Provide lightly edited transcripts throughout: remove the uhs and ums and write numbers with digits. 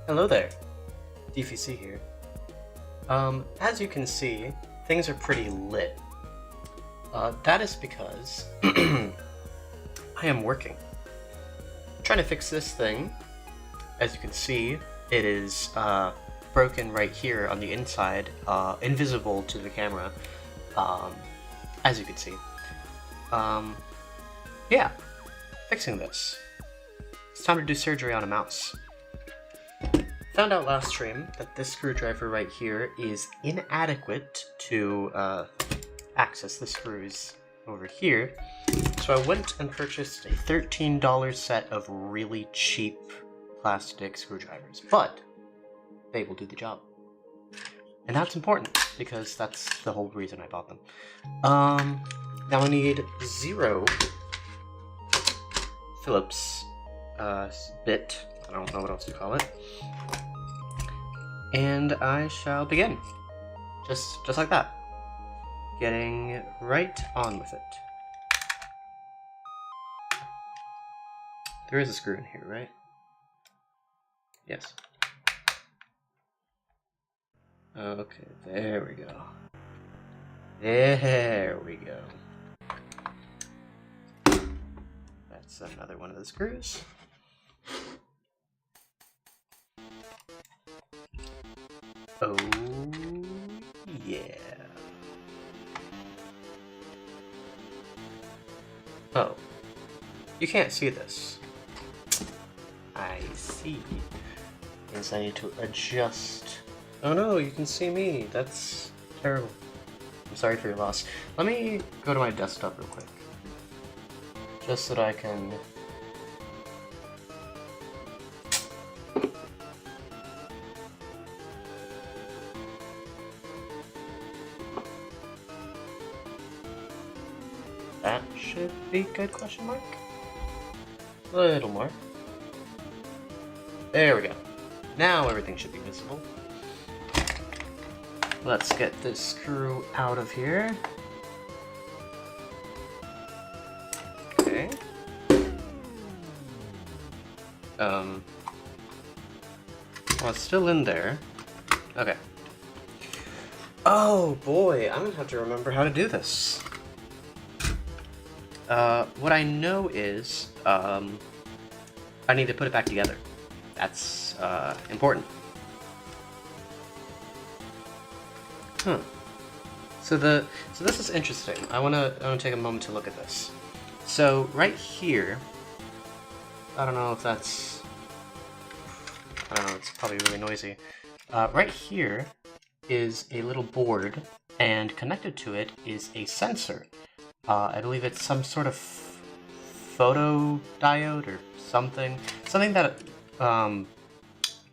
Hello there, DVC here. As you can see, things are pretty lit. That is because I am working. I'm trying to fix this thing. As you can see, it is broken right here on the inside, invisible to the camera, as you can see. Yeah, fixing this. It's time to do surgery on a mouse. Found out last stream that this screwdriver right here is inadequate to access the screws over here. So I went and purchased a $13 set of really cheap plastic screwdrivers, but they will do the job. And that's important because that's the whole reason I bought them. Now I need 0 Phillips bit. I don't know what else to call it. And I shall begin. Just like that. Getting right on with it. There is a screw in here, right? Yes. Okay, there we go. There we go. That's another one of the screws. Oh, yeah. Oh, you can't see this. I see. Means I need to adjust. Oh no, you can see me. That's terrible. I'm sorry for your loss. Let me go to my desktop real quick. Just so that I can... That should be good, question mark? A little more. There we go. Now everything should be visible. Let's get this screw out of here. Okay. Well, it's still in there. Okay. Oh boy, I'm gonna have to remember how to do this. What I know is, I need to put it back together. That's, important. Huh. So this is interesting. I wanna take a moment to look at this. So, right here, I don't know if that's, I don't know, it's probably really noisy. Right here is a little board, and connected to it is a sensor. I believe it's some sort of photo diode or something that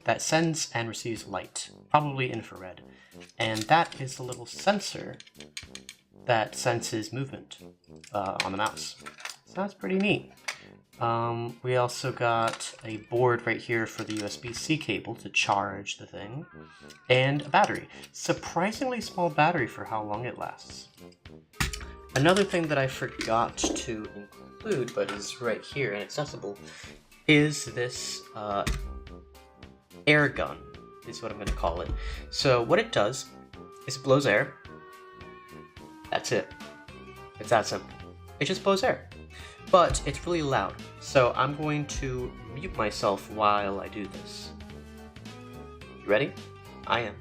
that sends and receives light, probably infrared, and that is a little sensor that senses movement on the mouse. So that's pretty neat. We also got a board right here for the USB-C cable to charge the thing, and a battery. Surprisingly small battery for how long it lasts. Another thing that I forgot to include, but is right here and accessible, is this air gun, is what I'm going to call it. So what it does is it blows air. That's it. It's that simple. It just blows air. But it's really loud, so I'm going to mute myself while I do this. You ready? I am.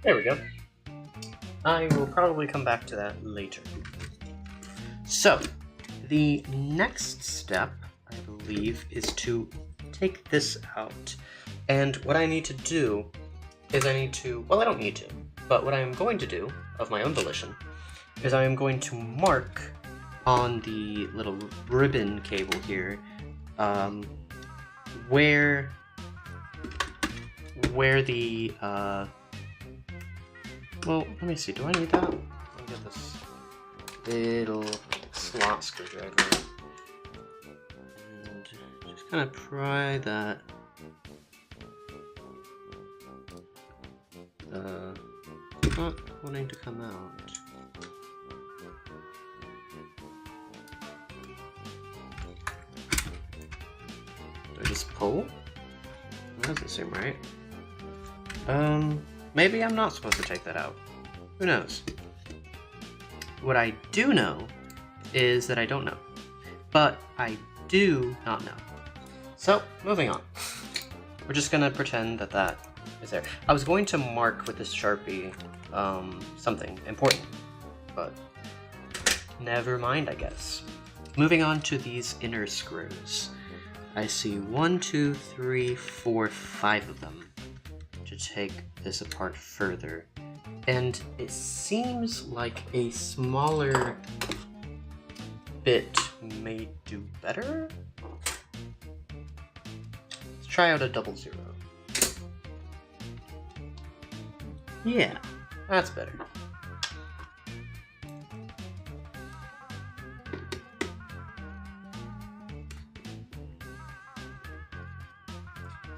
There we go. I will probably come back to that later. So, the next step, I believe, is to take this out. And what I need to do is I don't need to, but what I am going to do, of my own volition, is I am going to mark on the little ribbon cable here, where the Well, let me see. Do I need that? Let me get this little slot screwdriver. And just kind of pry that. Not wanting to come out. Do I just pull? That doesn't seem right. Maybe I'm not supposed to take that out. Who knows? What I do know is that I don't know. But I do not know. So, moving on. We're just gonna pretend that that is there. I was going to mark with this Sharpie something important, but never mind, I guess. Moving on to these inner screws. I see 1, 2, 3, 4, 5 of them to take this apart further. And it seems like a smaller bit may do better? Let's try out a 00. Yeah, that's better.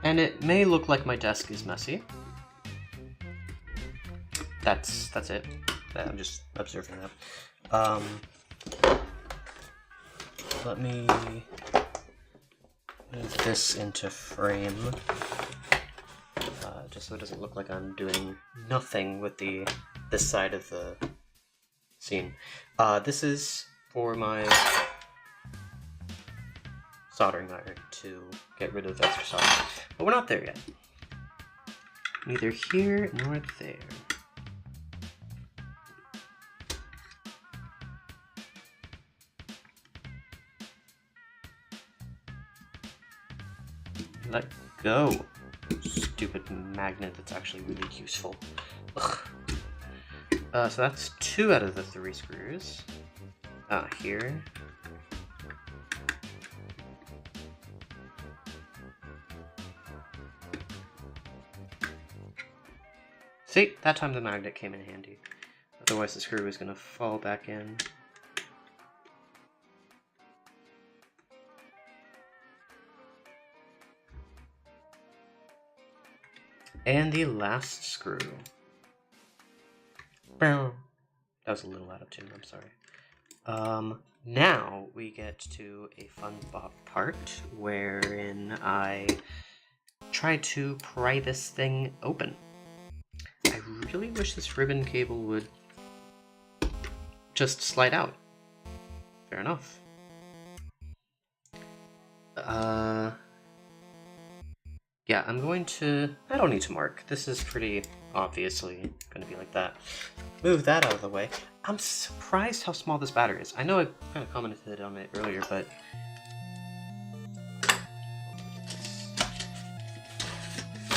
And it may look like my desk is messy. That's it. I'm just observing that. Let me move this into frame, just so it doesn't look like I'm doing nothing with this side of the scene. This is for my soldering iron to get rid of extra solder. But we're not there yet. Neither here nor there. Let go. Stupid magnet that's actually really useful. Ugh. So that's 2 out of the 3 screws. Here. See, that time the magnet came in handy. Otherwise the screw was gonna fall back in. And the last screw. That was a little out of tune, I'm sorry. Now we get to a fun part wherein I try to pry this thing open. I really wish this ribbon cable would just slide out. Fair enough. Yeah, I'm going to... I don't need to mark. This is pretty obviously going to be like that. Move that out of the way. I'm surprised how small this battery is. I know I kind of commented on it earlier, but...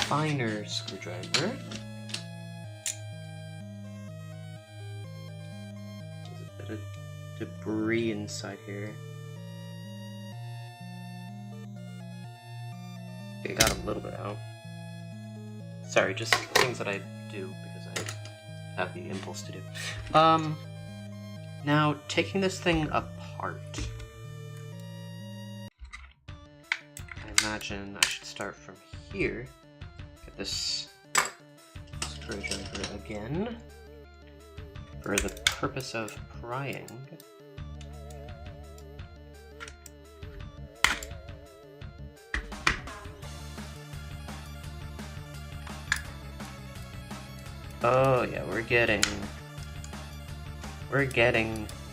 Finer screwdriver. There's a bit of debris inside here. I got a little bit out. Sorry, just things that I do because I have the impulse to do. Now, taking this thing apart. I imagine I should start from here. Get this screwdriver again. For the purpose of prying. Oh yeah, we're getting,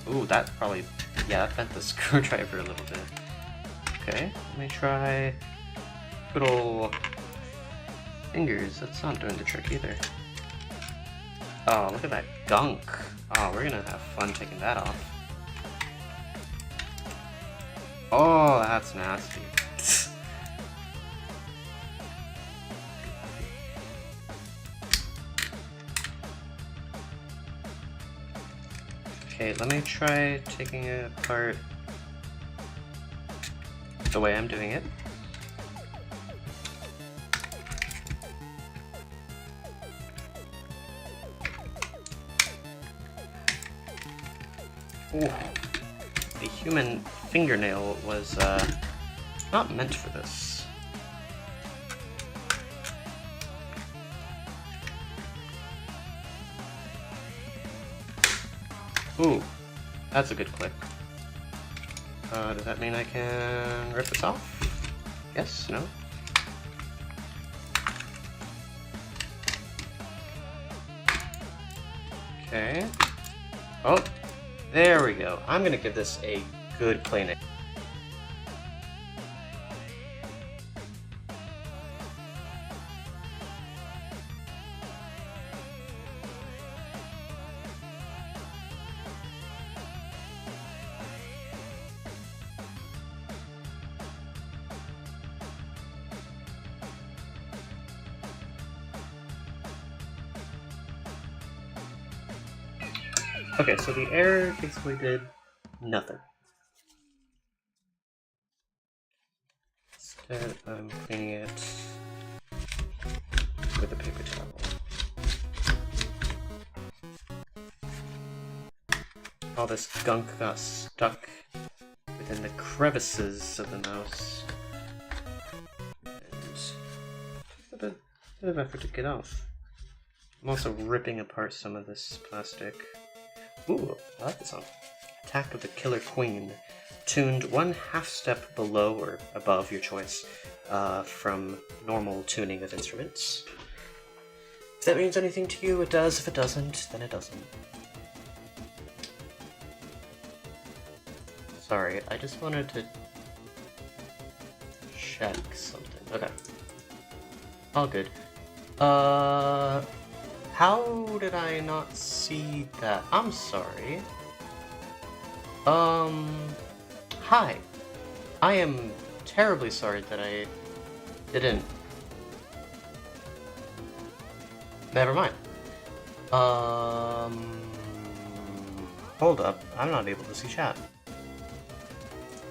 ooh, that probably, yeah, that bent the screwdriver a little bit. Okay, let me try good old fingers. That's not doing the trick either. Oh, look at that gunk. Oh, we're gonna have fun taking that off. Oh, that's nasty. Okay, let me try taking it apart the way I'm doing it. Ooh. The human fingernail was not meant for this. Ooh, that's a good click. Does that mean I can rip this off? Yes? No? Okay. Oh, there we go. I'm gonna give this a good cleaning. Okay, so the air basically did nothing. Instead, I'm cleaning it with a paper towel. All this gunk got stuck within the crevices of the mouse. And a bit of effort to get off. I'm also ripping apart some of this plastic. Ooh, I like this song. Attack of the Killer Queen. Tuned 1/2 step below or above your choice from normal tuning of instruments. If that means anything to you, it does. If it doesn't, then it doesn't. Sorry, I just wanted to check something. Okay. All good. How did I not see that? I'm sorry. Hi. I am terribly sorry that I didn't. Never mind. Hold up. I'm not able to see chat.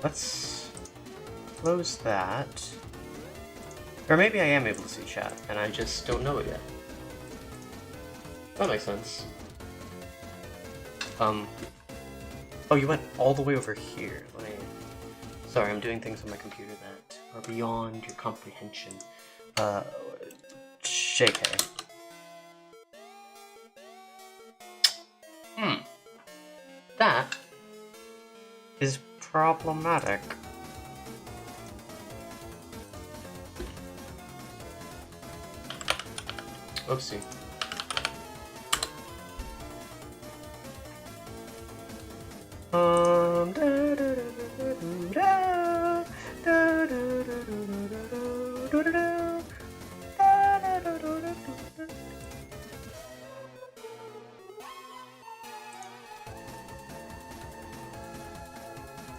Let's close that. Or maybe I am able to see chat, and I just don't know it yet. That makes sense. Oh, you went all the way over here. Let me... Sorry, I'm doing things on my computer that are beyond your comprehension. JK. That is problematic. Oopsie.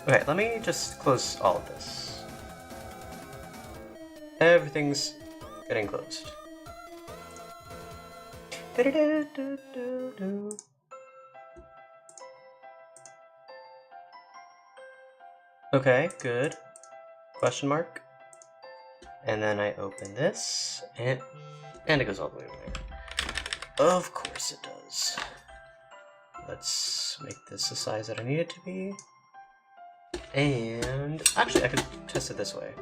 Okay, let me just close all of this. Everything's getting closed. Okay, good. Question mark. And then I open this, and it goes all the way over there. Of course it does. Let's make this the size that I need it to be. And actually, I could test it this way.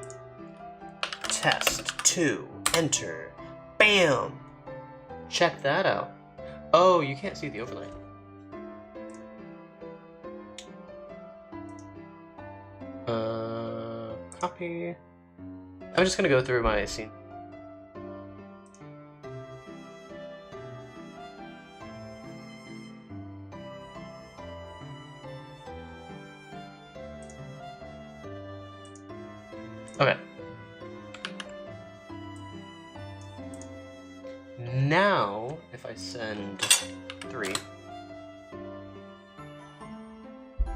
Test 2, enter, bam! Check that out. Oh, you can't see the overlay. Copy. I'm just gonna go through my scene. Okay. Now, if I send 3.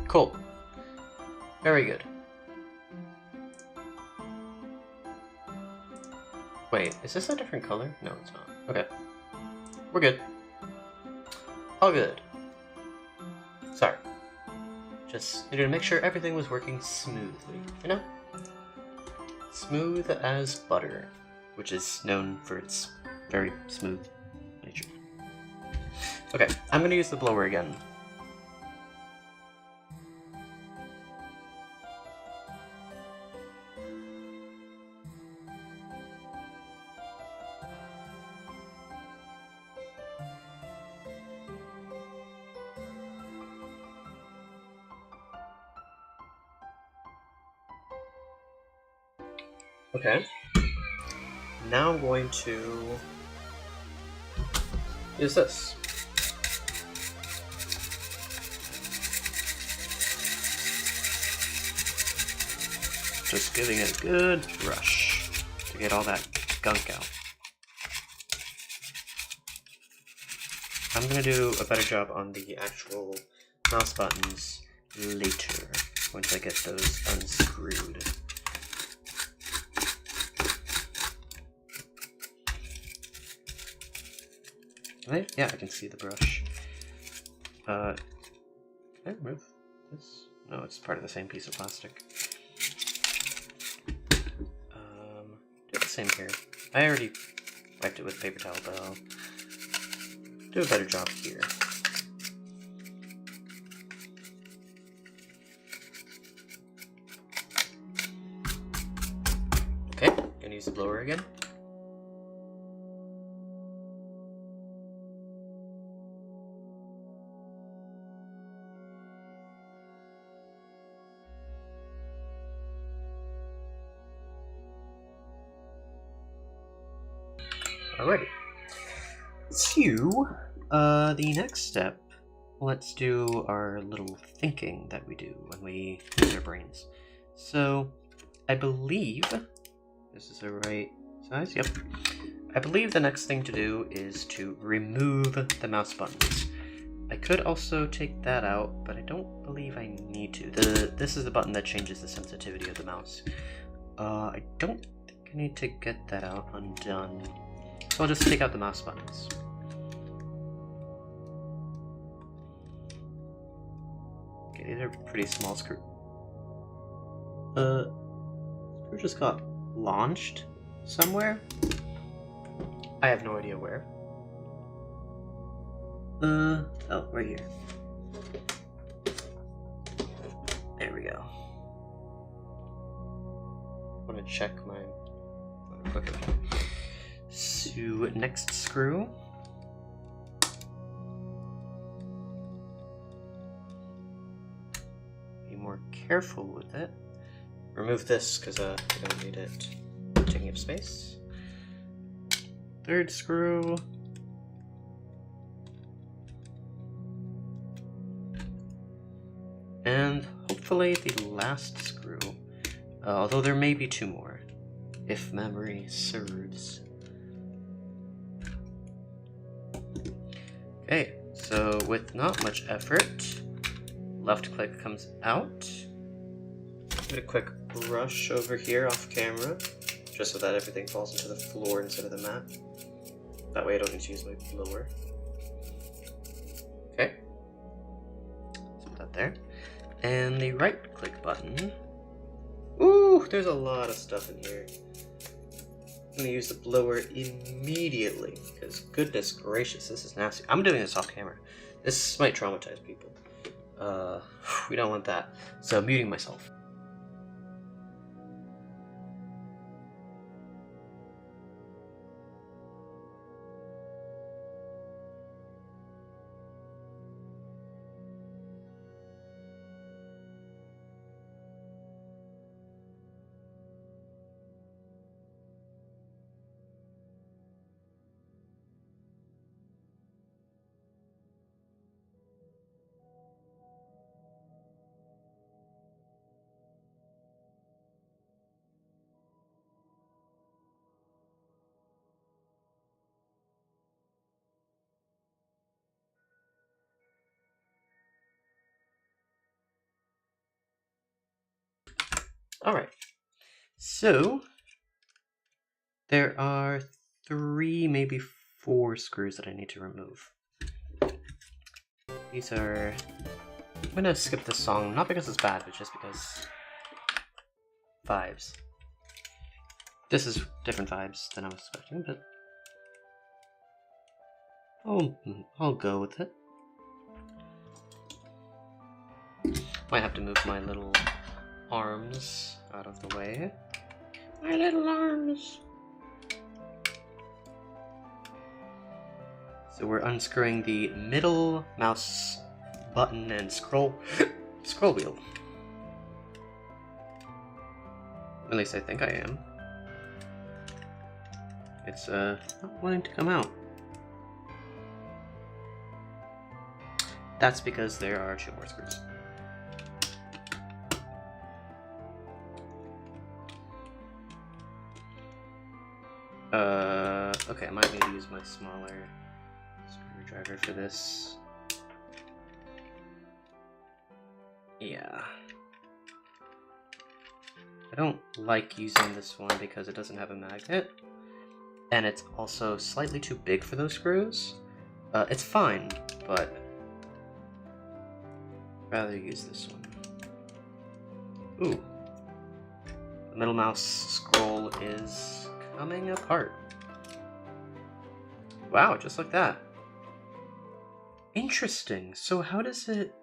Cool. Very good. Wait, is this a different color? No, it's not. Okay. We're good. All good. Sorry. Just needed to make sure everything was working smoothly, you know? Smooth as butter, which is known for its very smooth nature. Okay, I'm gonna use the blower again. Okay. Now I'm going to use this. Just giving it a good brush to get all that gunk out. I'm gonna do a better job on the actual mouse buttons later, once I get those unscrewed. Right? Yeah, I can see the brush. Can I remove this? No, it's part of the same piece of plastic. Do the same here. I already wiped it with paper towel, but I'll do a better job here. Okay, gonna use the blower again. Alrighty. So, the next step, let's do our little thinking that we do when we use our brains. So, I believe this is the right size. Yep. I believe the next thing to do is to remove the mouse buttons. I could also take that out, but I don't believe I need to. This is the button that changes the sensitivity of the mouse. I don't think I need to get that out undone. So I'll just take out the mouse buttons. Okay, these are pretty small screw. Screw just got launched somewhere. I have no idea where. Oh, right here. There we go. I want to check my... Okay. So, next screw. Be more careful with it. Remove this because I don't need it taking up space. Third screw. And hopefully the last screw, although there may be two more, if memory serves. Okay, so with not much effort, left click comes out. Give it a quick brush over here off camera, just so that everything falls into the floor instead of the mat. That way I don't need to use my blower. Okay, let's put that there. And the right click button. Ooh, there's a lot of stuff in here. I'm gonna use the blower immediately, because goodness gracious, this is nasty. I'm doing this off camera. This might traumatize people. We don't want that. So I'm muting myself. Alright, so there are 3, maybe 4 screws that I need to remove. These are... I'm gonna skip this song, not because it's bad, but just because... vibes. This is different vibes than I was expecting, but... I'll go with it. Might have to move my little arms out of the way. My little arms! So we're unscrewing the middle mouse button and scroll wheel. At least I think I am. It's not wanting to come out. That's because there are 2 more screws. Okay, I might need to use my smaller screwdriver for this. Yeah. I don't like using this one because it doesn't have a magnet, and it's also slightly too big for those screws. It's fine, but I'd rather use this one. Ooh. The middle mouse scroll is coming apart. Wow, just like that. Interesting. So how does it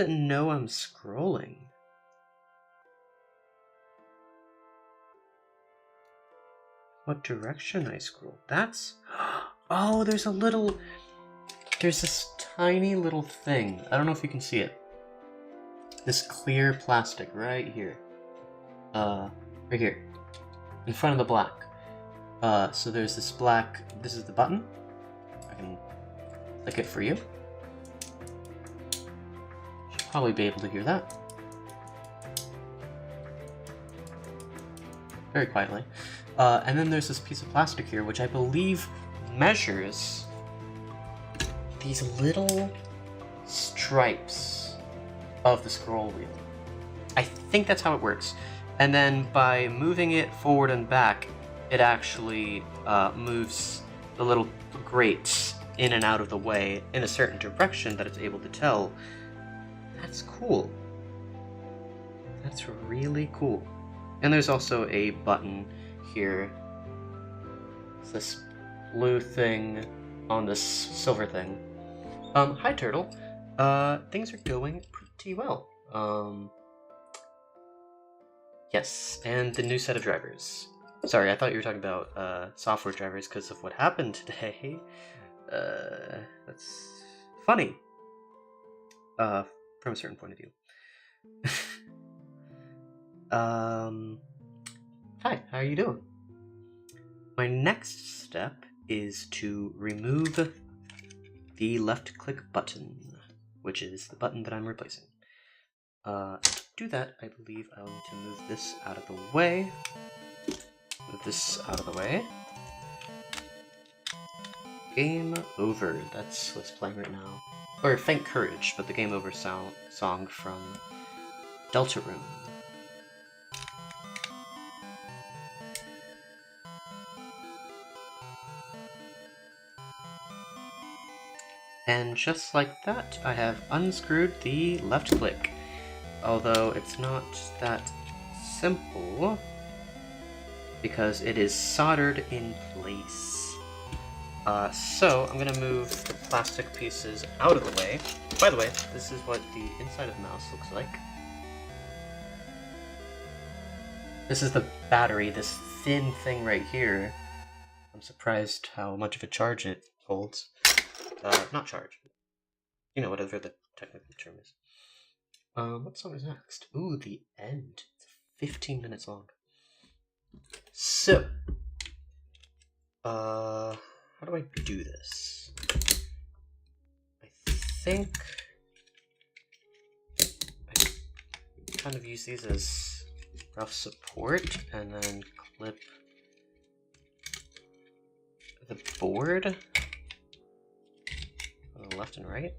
know I'm scrolling? What direction I scroll? That's... Oh, there's this tiny little thing. I don't know if you can see it. This clear plastic right here. Right here. In front of the black. So there's this black... This is the button. I can click it for you. Should probably be able to hear that. Very quietly. And then there's this piece of plastic here, which I believe measures these little stripes of the scroll wheel. I think that's how it works. And then by moving it forward and back, it actually moves the little grates in and out of the way in a certain direction that it's able to tell. That's cool. That's really cool. And there's also a button here. It's this blue thing on this silver thing. Hi Turtle. Things are going pretty well. Yes, and the new set of drivers. Sorry, I thought you were talking about software drivers because of what happened today. That's funny. From a certain point of view. Hi, how are you doing? My next step is to remove the left click button, which is the button that I'm replacing. To do that, I believe I'll need to move this out of the way. Move this out of the way. Game over. That's what's playing right now. Or Thank Courage, but the Game Over song from Deltarune. And just like that, I have unscrewed the left click. Although it's not that simple, because it is soldered in place. So I'm gonna move the plastic pieces out of the way. By the way, this is what the inside of the mouse looks like. This is the battery, this thin thing right here. I'm surprised how much of a charge it holds. Not charge. You know, whatever the technical term is. What song is next? Ooh, the end. It's 15 minutes long. So, how do I do this? I think I kind of use these as rough support and then clip the board on the left and right.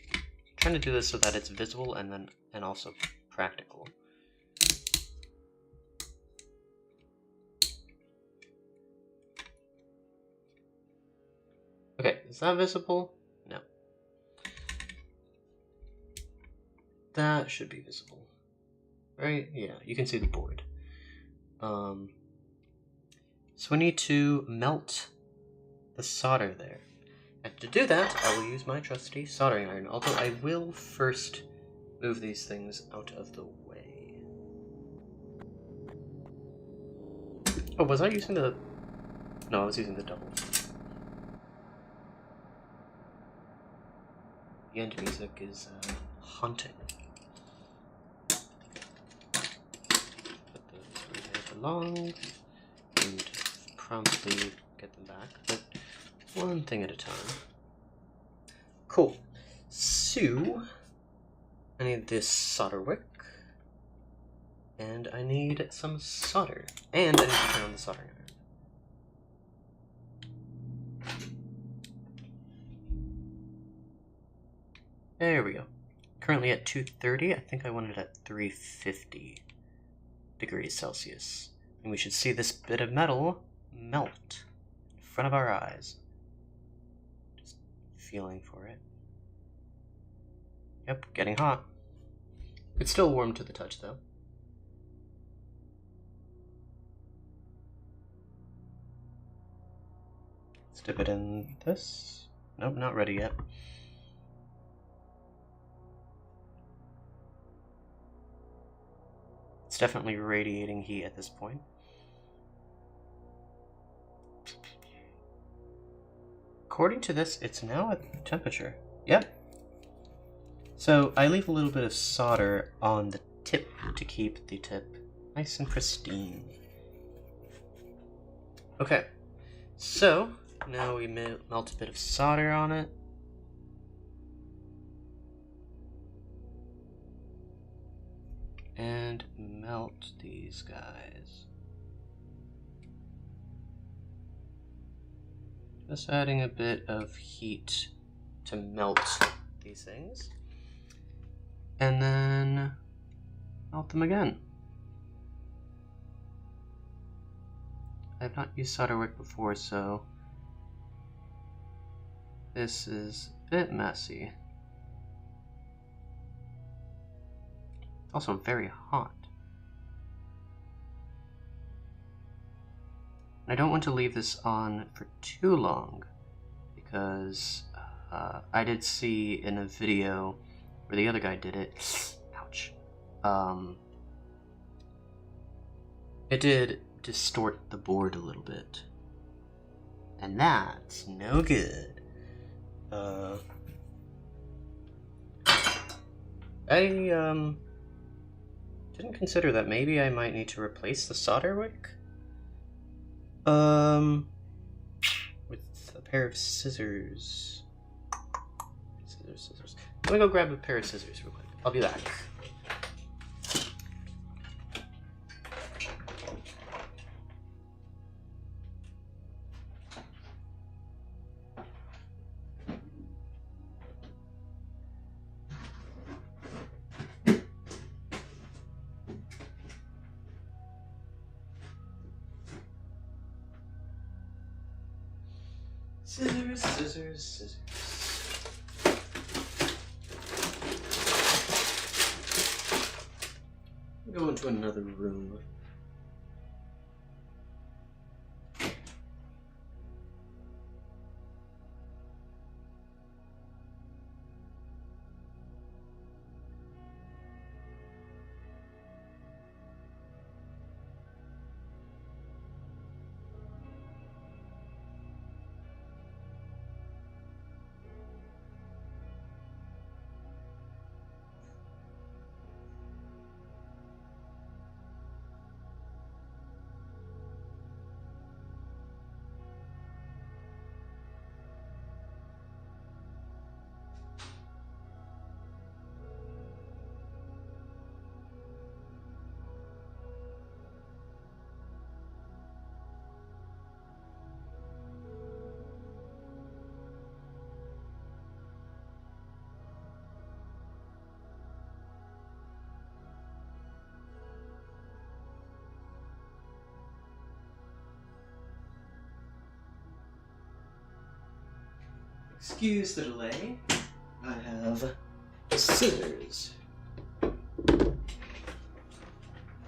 I'm trying to do this so that it's visible and also practical. Okay, is that visible? No. That should be visible. Right? Yeah, you can see the board. So we need to melt the solder there. And to do that, I will use my trusty soldering iron, although I will first move these things out of the way. Oh, was I using the... No, I was using the double. The end music is haunting. Put those along and promptly get them back, but one thing at a time. Cool. So, I need this solder wick, and I need some solder, and I need to turn on the soldering iron. There we go. Currently at 230. I think I want it at 350 degrees Celsius. And we should see this bit of metal melt in front of our eyes. Just feeling for it. Yep, getting hot. It's still warm to the touch though. Let's dip it in this. Nope, not ready yet. It's definitely radiating heat at this point. According to this, it's now at temperature. Yep. So I leave a little bit of solder on the tip to keep the tip nice and pristine. Okay, so now we melt a bit of solder on it. And melt these guys. Just adding a bit of heat to melt these things. And then melt them again. I've not used solder wick before, so this is a bit messy. Also very hot. I don't want to leave this on for too long because I did see in a video where the other guy did it, ouch, it did distort the board a little bit, and that's no good. I didn't consider that maybe I might need to replace the solder wick with a pair of scissors. Scissors. Let me go grab a pair of scissors real quick. I'll be back. Scissors. Go into another room. Excuse the delay. I have scissors.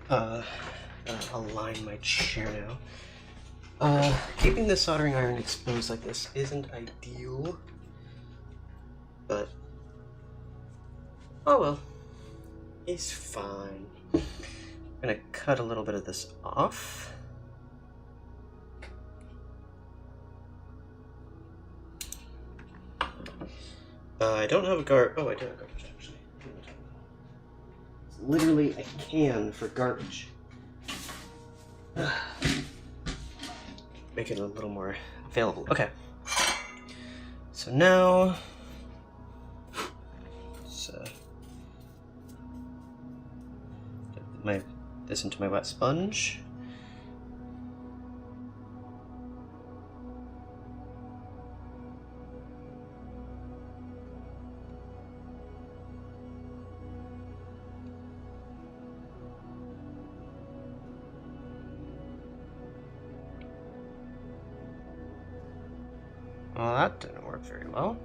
Gotta align my chair now. Keeping the soldering iron exposed like this isn't ideal, but oh well, it's fine. I'm gonna cut a little bit of this off. I don't have a garbage. Oh, I do have garbage, actually. It's literally a can for garbage. Make it a little more available. Okay. So now, let's get this into my wet sponge. Well, that didn't work very well.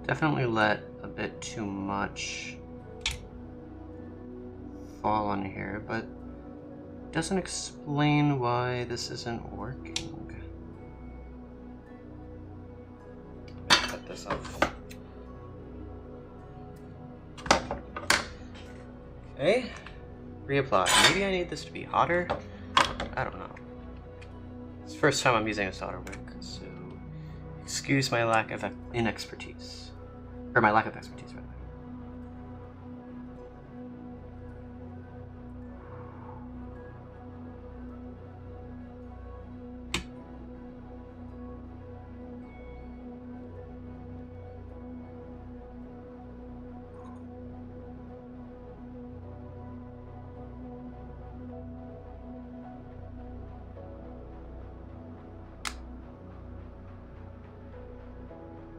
Definitely let a bit too much fall on here, but doesn't explain why this isn't working. Cut this off. Okay, reapply. Maybe I need this to be hotter? I don't know. It's the first time I'm using a solder wick, so excuse my lack of inexpertise. Or my lack of expertise, rather.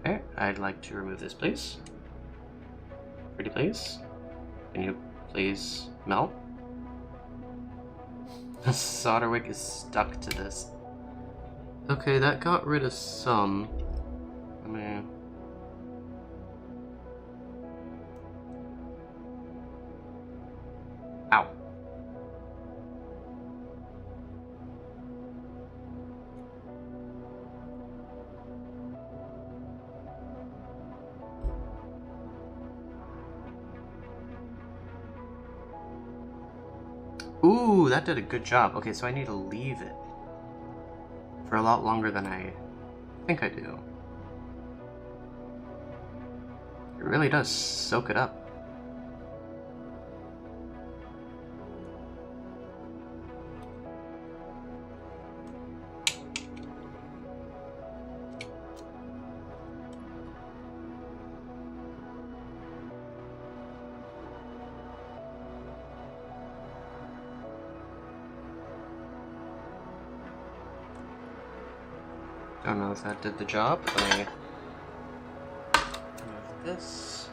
Okay, I'd like to remove this, please. Pretty please. Can you please melt? The solder wick is stuck to this. Okay, that got rid of some. I mean... Ow. Ooh, that did a good job. Okay, so I need to leave it for a lot longer than I think I do. It really does soak it up. Don't know if that did the job. Let me remove this.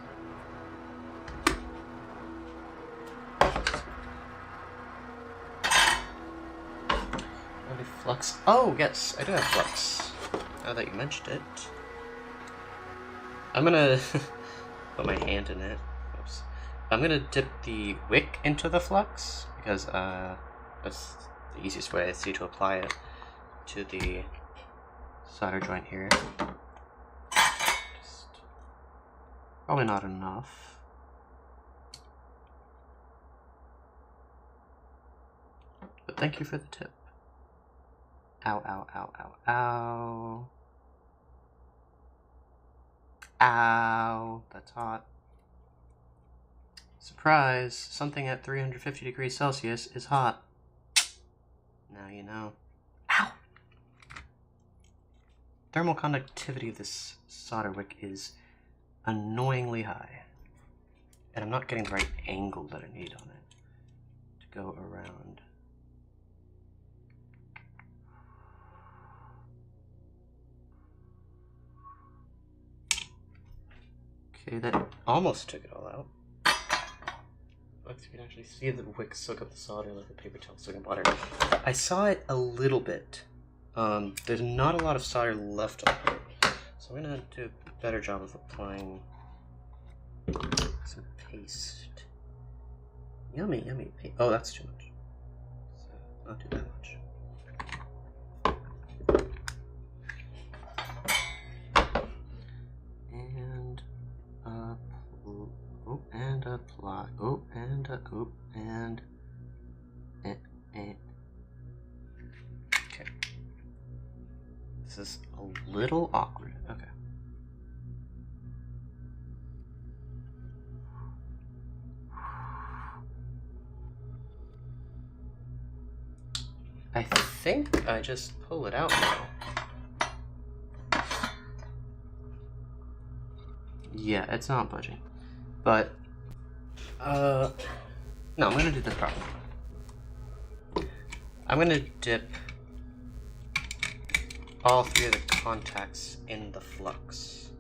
Maybe flux. Oh, yes, I do have flux. Now that you mentioned it. I'm gonna put my hand in it. Oops. I'm gonna dip the wick into the flux because that's the easiest way I see to apply it to the solder joint here. Just probably not enough. But thank you for the tip. Ow, ow, ow, ow, ow. Ow, that's hot. Surprise, something at 350 degrees Celsius is hot. Now you know. Ow! Thermal conductivity of this solder wick is annoyingly high. And I'm not getting the right angle that I need on it to go around. Okay, that almost took it all out. But you can actually see the wick soak up the solder like the paper towel soaking water. I saw it a little bit. There's not a lot of solder left on it. So I'm gonna do a better job of applying some paste. Yummy, yummy paste. Oh, that's too much. So not do that much. And apply. Oh, and and okay. think I just pull it out now. Yeah, it's not budging. But, no, I'm gonna do this properly. I'm gonna dip all three of the contacts in the flux.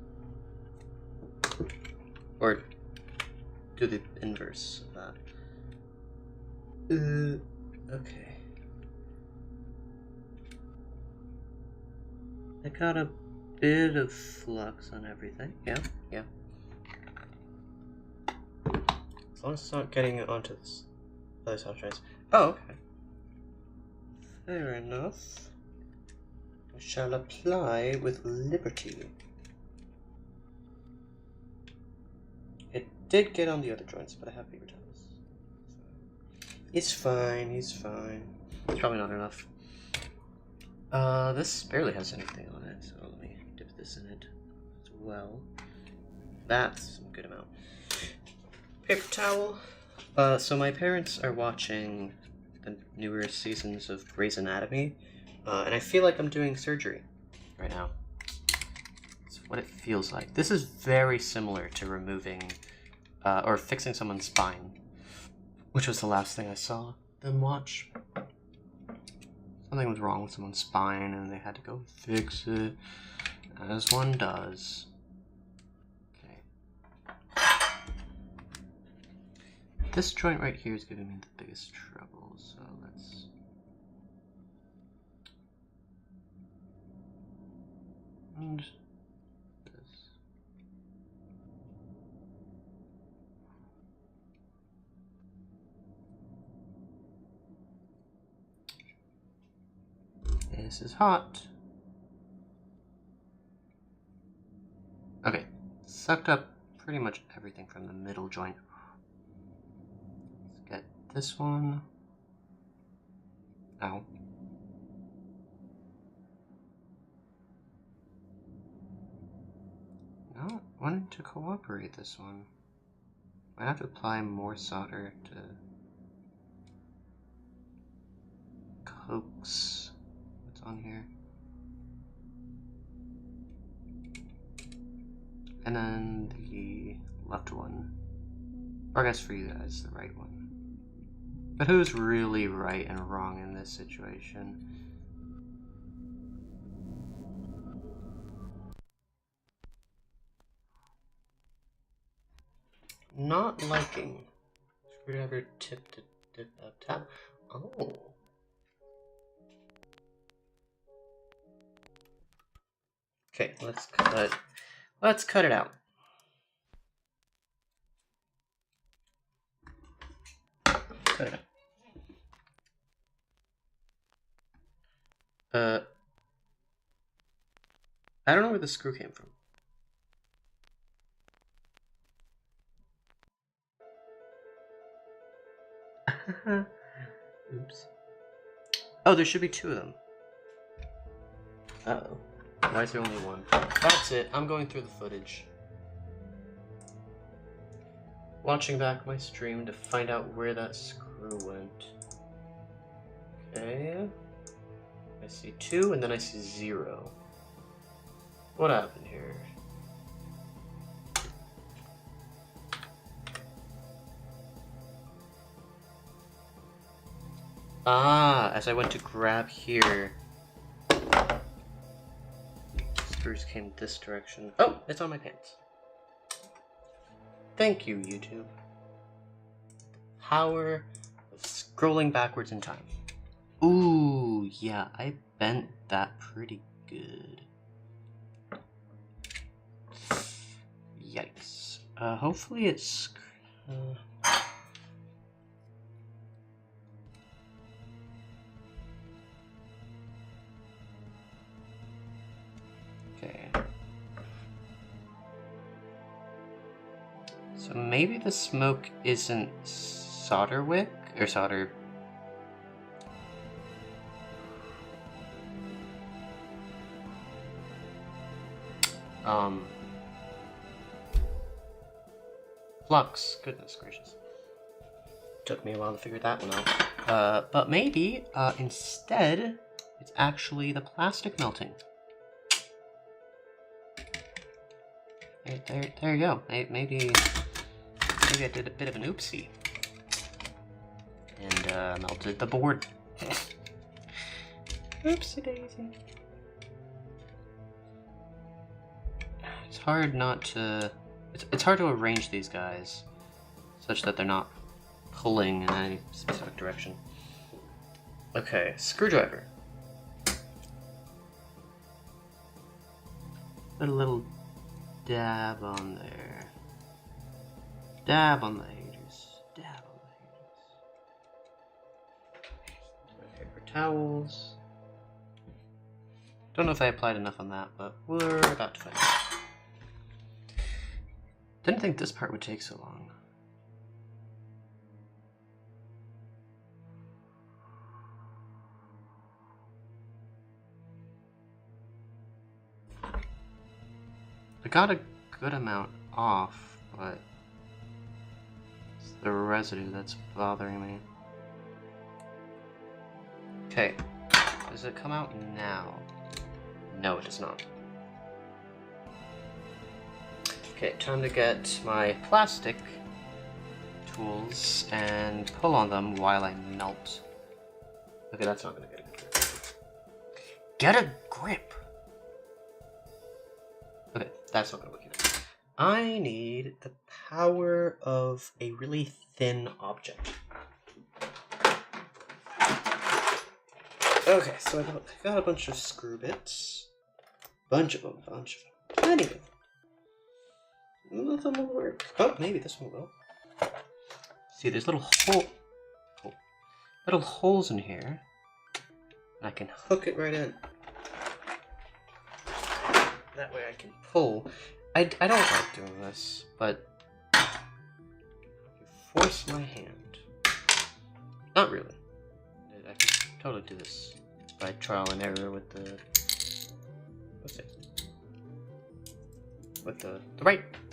Or do the inverse of that. Okay. I got a bit of flux on everything. Yeah. As long as it's not getting onto this other soft drives. Oh, okay. Fair enough. I shall apply with liberty. It did get on the other joints, but I have paper towels. He's fine, he's fine. It's probably not enough. This barely has anything on it, so let me dip this in it as well. That's a good amount. Paper towel. So my parents are watching the newer seasons of Grey's Anatomy, and I feel like I'm doing surgery right now. It's what it feels like. This is very similar to removing or fixing someone's spine, which was the last thing I saw them watch. Something was wrong with someone's spine and they had to go fix it, as one does. Okay. This joint right here is giving me the biggest trouble, so let's... And this. This is hot. Okay, sucked up pretty much everything from the middle joint. Let's get this one. Ow. Not wanting to cooperate this one. I have to apply more solder to coax what's on here. And then the left one. Or I guess for you guys, the right one. But who's really right and wrong in this situation? Not liking. Screwdriver tip to dip tap. Oh. Okay, let's cut it out. Cut it out. I don't know where the screw came from. Oops. Oh, there should be two of them. Uh-oh. Why is there only one? That's it. I'm going through the footage. Watching back my stream to find out where that screw went. Okay. I see 2 and then I see 0. What happened here? Ah, as I went to grab here, screws came this direction. Oh, it's on my pants. Thank you, YouTube. Power of scrolling backwards in time. Ooh, yeah, I bent that pretty good. Yikes. Hopefully it's... Okay. So maybe the smoke isn't solder wick, or solder... Flux. Goodness gracious. Took me a while to figure that one out. But maybe, instead, It's actually the plastic melting. There you go. Maybe I did a bit of an oopsie and melted the board. Oopsie daisy. It's hard not to. It's hard to arrange these guys such that they're not pulling in any specific direction. Okay, screwdriver. Put a little dab on there. Dab on the haters. Dab on the haters. Paper towels. Don't know if I applied enough on that, but we're about to find out. Didn't think this part would take so long. I got a good amount off, but it's the residue that's bothering me. Okay, does it come out now? No, it does not. Okay, time to get my plastic tools and pull on them while I melt. Okay, that's not gonna get a good grip. Get a grip! Okay, that's not gonna work either. I need the power of a really thin object. Okay, so I got a bunch of screw bits. Bunch of them. Plenty of them. Nothing will work. Oh, maybe this one will. See, there's little holes in here. I can hook it right in. That way I can pull. I don't like doing this, but force my hand. Not really. I can totally do this by trial and error with the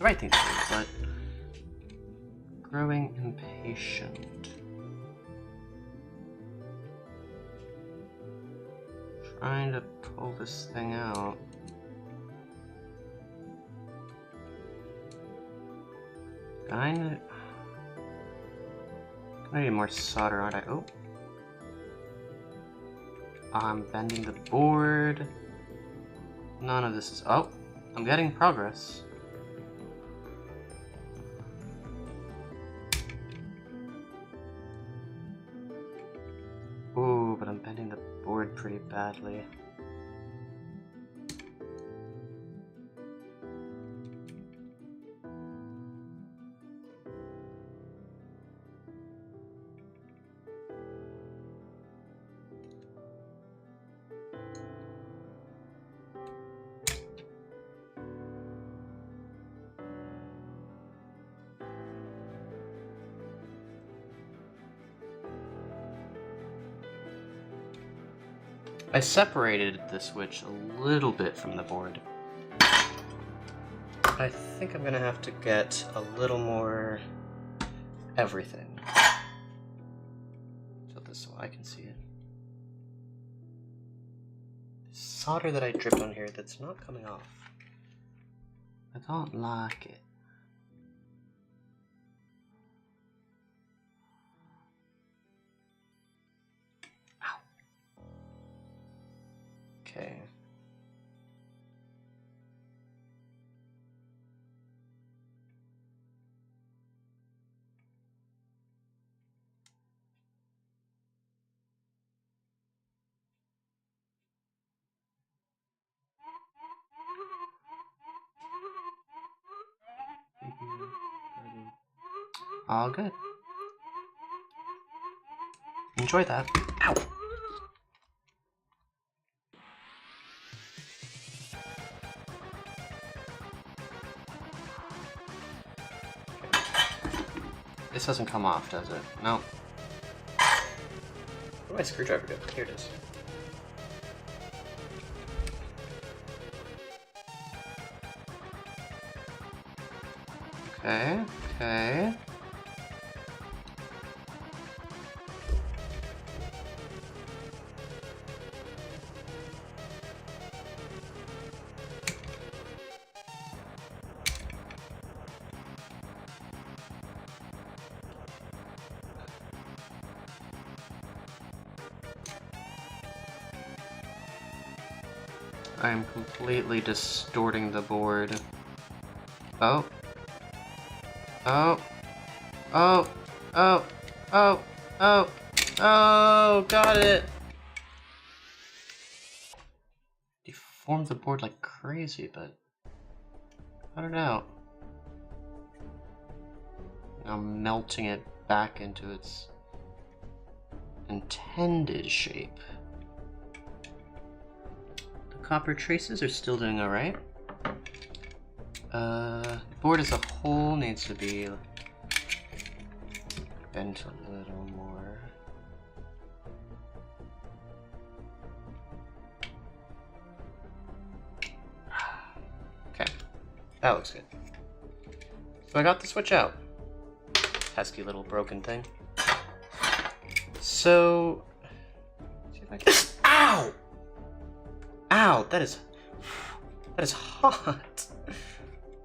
right thing to do, but growing impatient. Trying to pull this thing out. I need more solder, aren't I? Oh. I'm bending the board. None of this is... Oh, I'm getting progress. Ooh, but I'm bending the board pretty badly. I separated the switch a little bit from the board. I think I'm gonna have to get a little more everything. Tilt this so I can see it. The solder that I dripped on here that's not coming off. I don't like it. Okay. All good. Enjoy that. Ow! This doesn't come off, does it? No. Where'd my screwdriver go? Here it is. Okay, okay. I am completely distorting the board. Oh. Oh. Oh. Oh. Oh. Oh. Oh, got it! Deformed the board like crazy, but cut it out. Now melting it back into its intended shape. The copper traces are still doing alright. The board as a whole needs to be bent a little more. Okay, that looks good. So I got the switch out. Pesky little broken thing. So, see if I can. Ow! Ow! That is hot.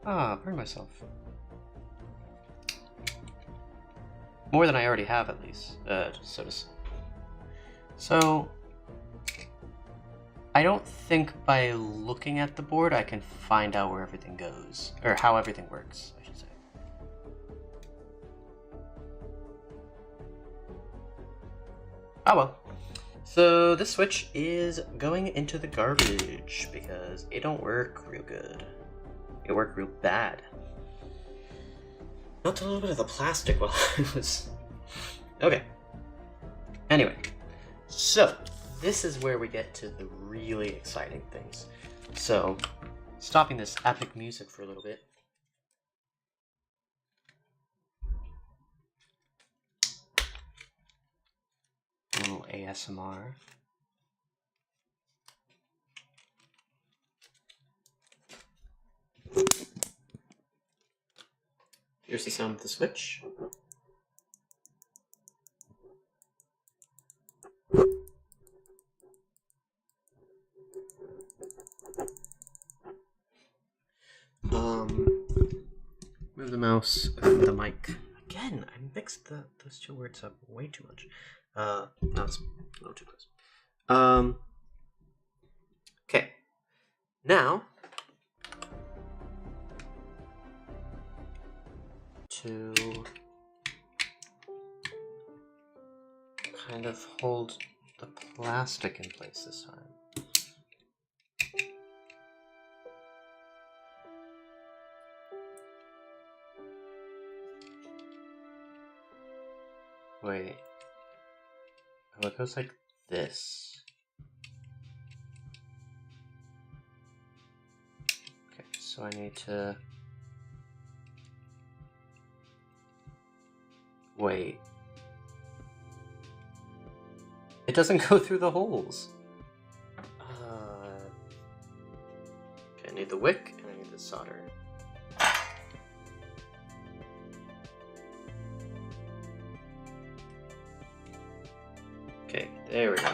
Ah, burned myself. More than I already have, at least. So, I don't think by looking at the board I can find out where everything goes, or how everything works, I should say. Oh well. So this switch is going into the garbage because it don't work real good. It worked real bad. Not a little bit of the plastic while it was... Okay. Anyway, so this is where we get to the really exciting things. So, stopping this epic music for a little bit. A little ASMR. Here's the sound of the switch. Move the mouse, the mic. Again, I mixed those two words up way too much. No, it's a little too close. Okay. Now, to kind of hold the plastic in place this time. Wait. Oh, it goes like this. Okay, so I need to... Wait. It doesn't go through the holes. Okay, I need the wick and I need the solder. Okay, there we go.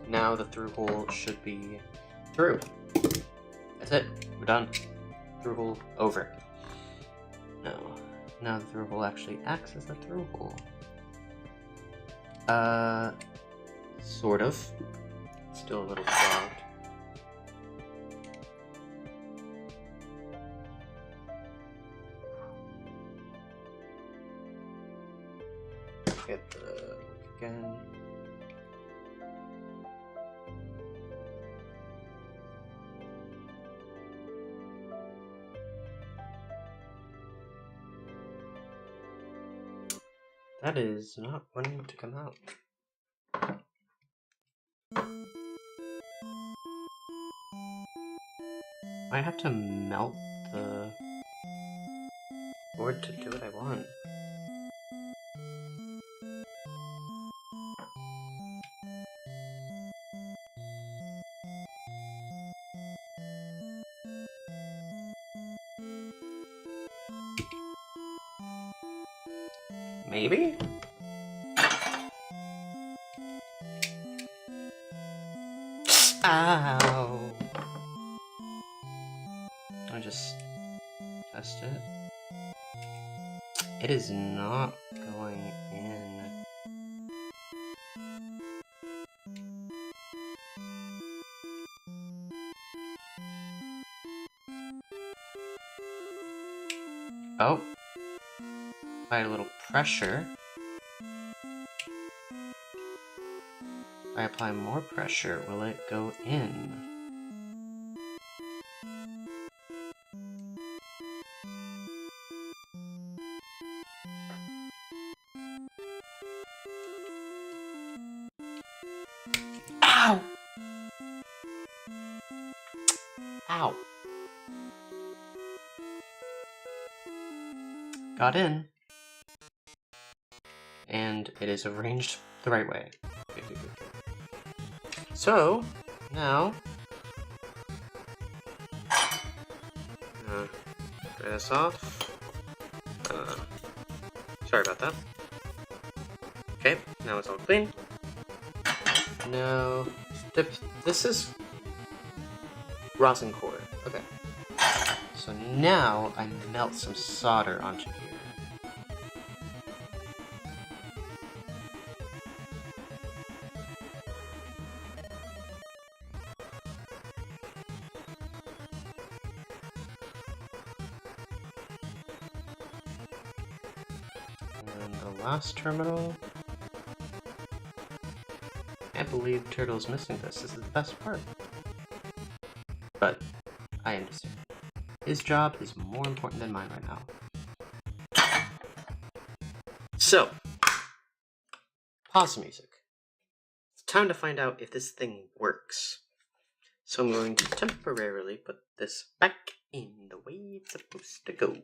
Now the through hole should be through. That's it. We're done. Through hole over. No. Now the through hole actually acts as a through hole. Sort of. Still a little clogged. Get the wick again. That is not wanting to come out. I have to melt the board to do what I want. Maybe? Ow! I just test it. It is not going in. Oh. Apply a little pressure. If I apply more pressure, will it go in? Ow! Ow. Got in. And it is arranged the right way. So, now... dry this off. Sorry about that. Okay, now it's all clean. Now, this is rosin core. Okay. So now I melt some solder onto here. And the last terminal. Can't believe Turtle's missing this. This is the best part. But I understand. His job is more important than mine right now. So, pause the music. It's time to find out if this thing works. So I'm going to temporarily put this back in the way it's supposed to go.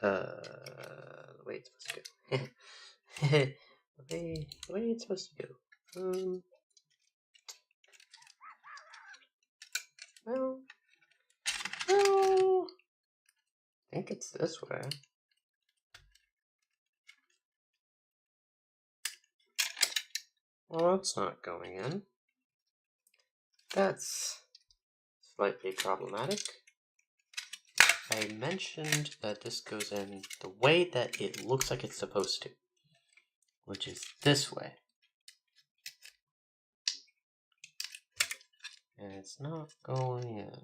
The way it's supposed to go. the way it's supposed to go. Well, I think it's this way. Well, that's not going in. That's slightly problematic. I mentioned that this goes in the way that it looks like it's supposed to, which is this way. And it's not going in.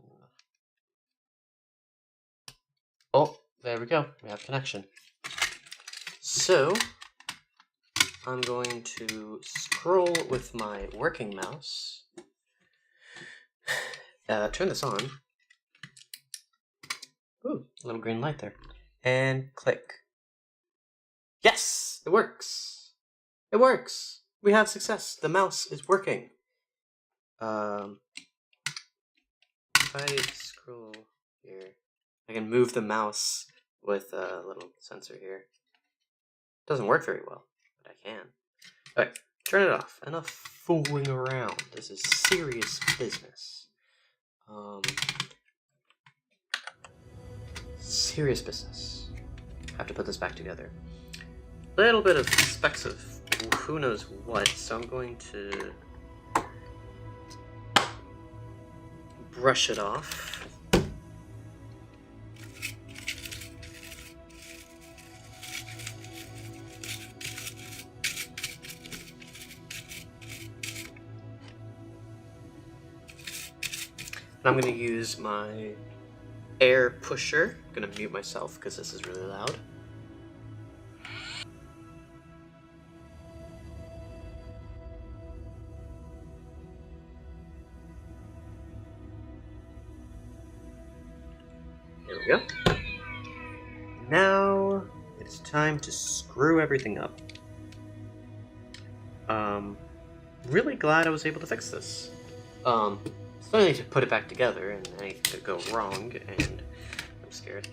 Oh, there we go. We have connection. So, I'm going to scroll with my working mouse. Turn this on. Ooh, a little green light there. And click. Yes! It works! It works! We have success. The mouse is working. If I scroll here, I can move the mouse with a little sensor here. Doesn't work very well, but I can. Alright, turn it off. Enough fooling around. This is serious business. Serious business. Have to put this back together. Little bit of specks of who knows what, so I'm going to brush it off. I'm going to use my air pusher. I'm going to mute myself because this is really loud. There we go. Now it's time to screw everything up. Really glad I was able to fix this. Still need to put it back together, and anything could go wrong, and I'm scared.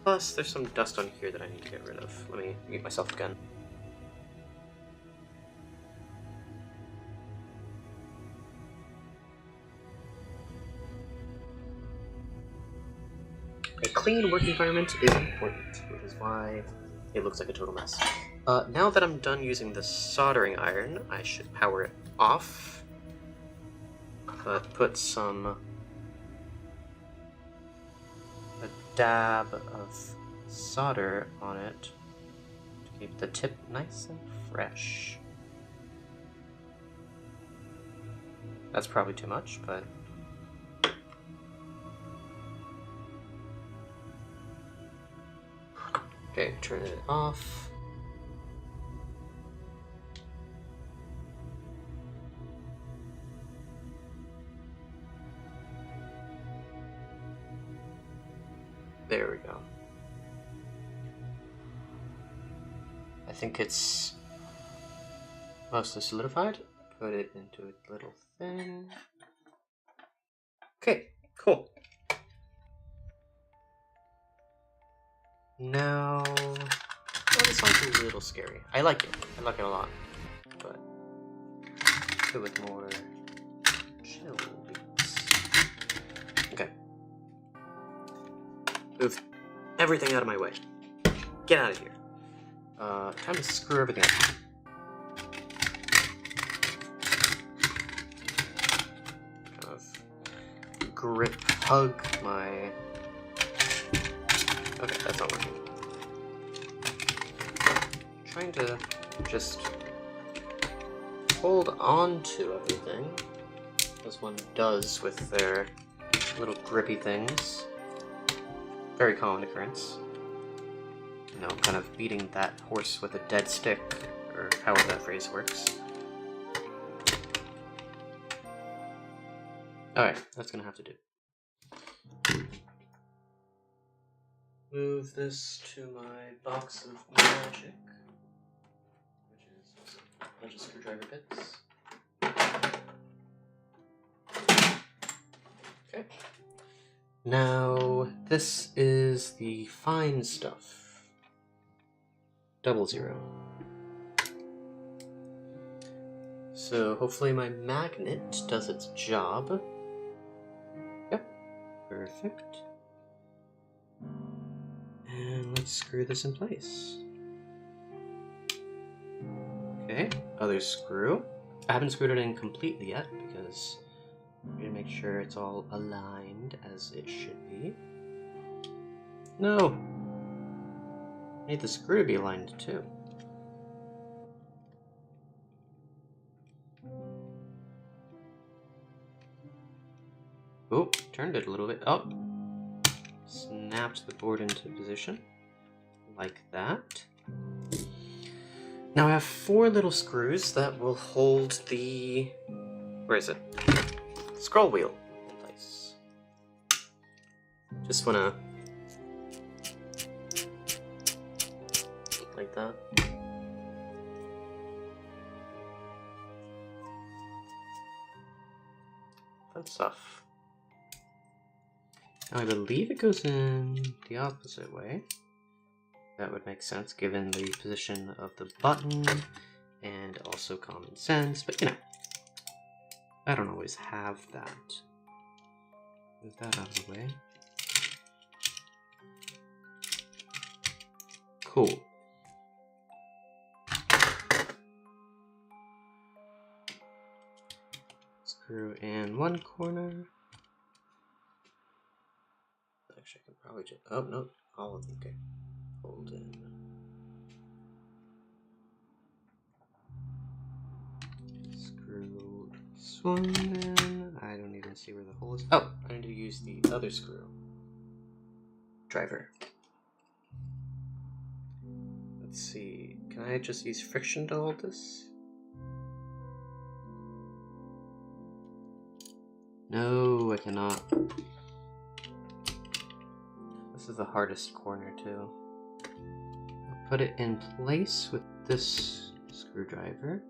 Plus, there's some dust on here that I need to get rid of. Let me mute myself again. A clean work environment is important, which is why it looks like a total mess. Now that I'm done using the soldering iron, I should power it off. But put a dab of solder on it to keep the tip nice and fresh. That's probably too much, but... Okay, turn it off. There we go. I think it's mostly solidified. Put it into a little thing. Okay, cool. Now, this one's a little scary. I like it. I like it a lot. But do it with more chill beats. Okay. Move everything out of my way. Get out of here. Time to screw everything up. Kind of hug my... Okay, that's not working. Trying to just hold on to everything, as one does with their little grippy things. Very common occurrence. You know, kind of beating that horse with a dead stick, or however that phrase works. Alright, that's gonna have to do. Move this to my box of magic, which is a bunch of screwdriver bits. Okay. Now, this is the fine stuff. 00. So hopefully my magnet does its job. Yep, perfect. And let's screw this in place. Okay, other screw. I haven't screwed it in completely yet because I'm going to make sure it's all aligned as it should be. No! I need the screw to be aligned too. Oh, turned it a little bit. Oh! Snapped the board into position. Like that. Now I have 4 little screws that will hold the... Where is it? Scroll wheel in place. Just wanna... like that. Fun stuff. Now I believe it goes in the opposite way. That would make sense given the position of the button and also common sense, but you know, I don't always have that. Move that out of the way. Cool. Screw in one corner. Actually, I can probably just... Oh, no. All of them. Okay. Hold in. Screw this one in. I don't even see where the hole is. Oh, I need to use the other screw. Driver. Let's see. Can I just use friction to hold this? No, I cannot. This is the hardest corner too. I'll put it in place with this screwdriver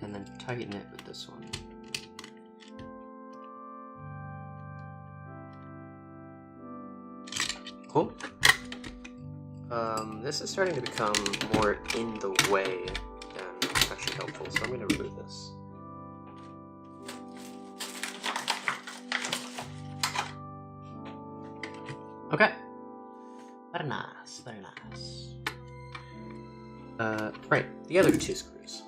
and then tighten it with this one. Cool. This is starting to become more in the way than actually helpful, so I'm going to remove this. Okay. Very nice, very nice. Right, the other 2 screws.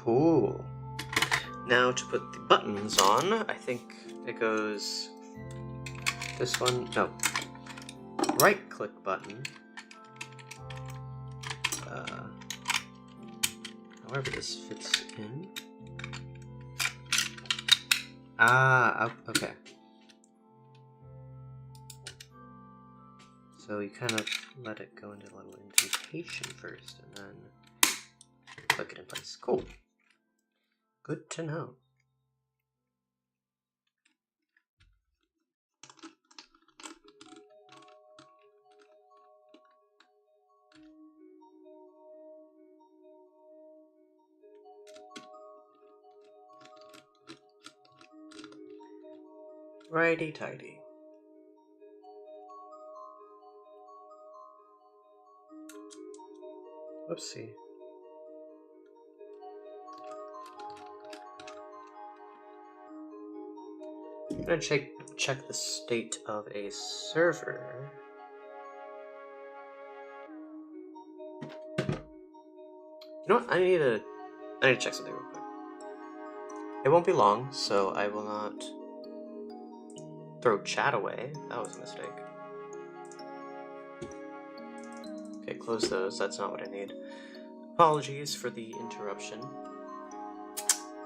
Cool. Now to put the buttons on, I think it goes this one, no, right click button, however this fits in. Okay. So you kind of let it go into a little indentation first, and then click it in place. Cool. Good to know. Righty-tighty. Whoopsie. I'm gonna check the state of a server. You know what? I need to check something real quick. It won't be long, so I will not throw chat away. That was a mistake. Okay, close those. That's not what I need. Apologies for the interruption.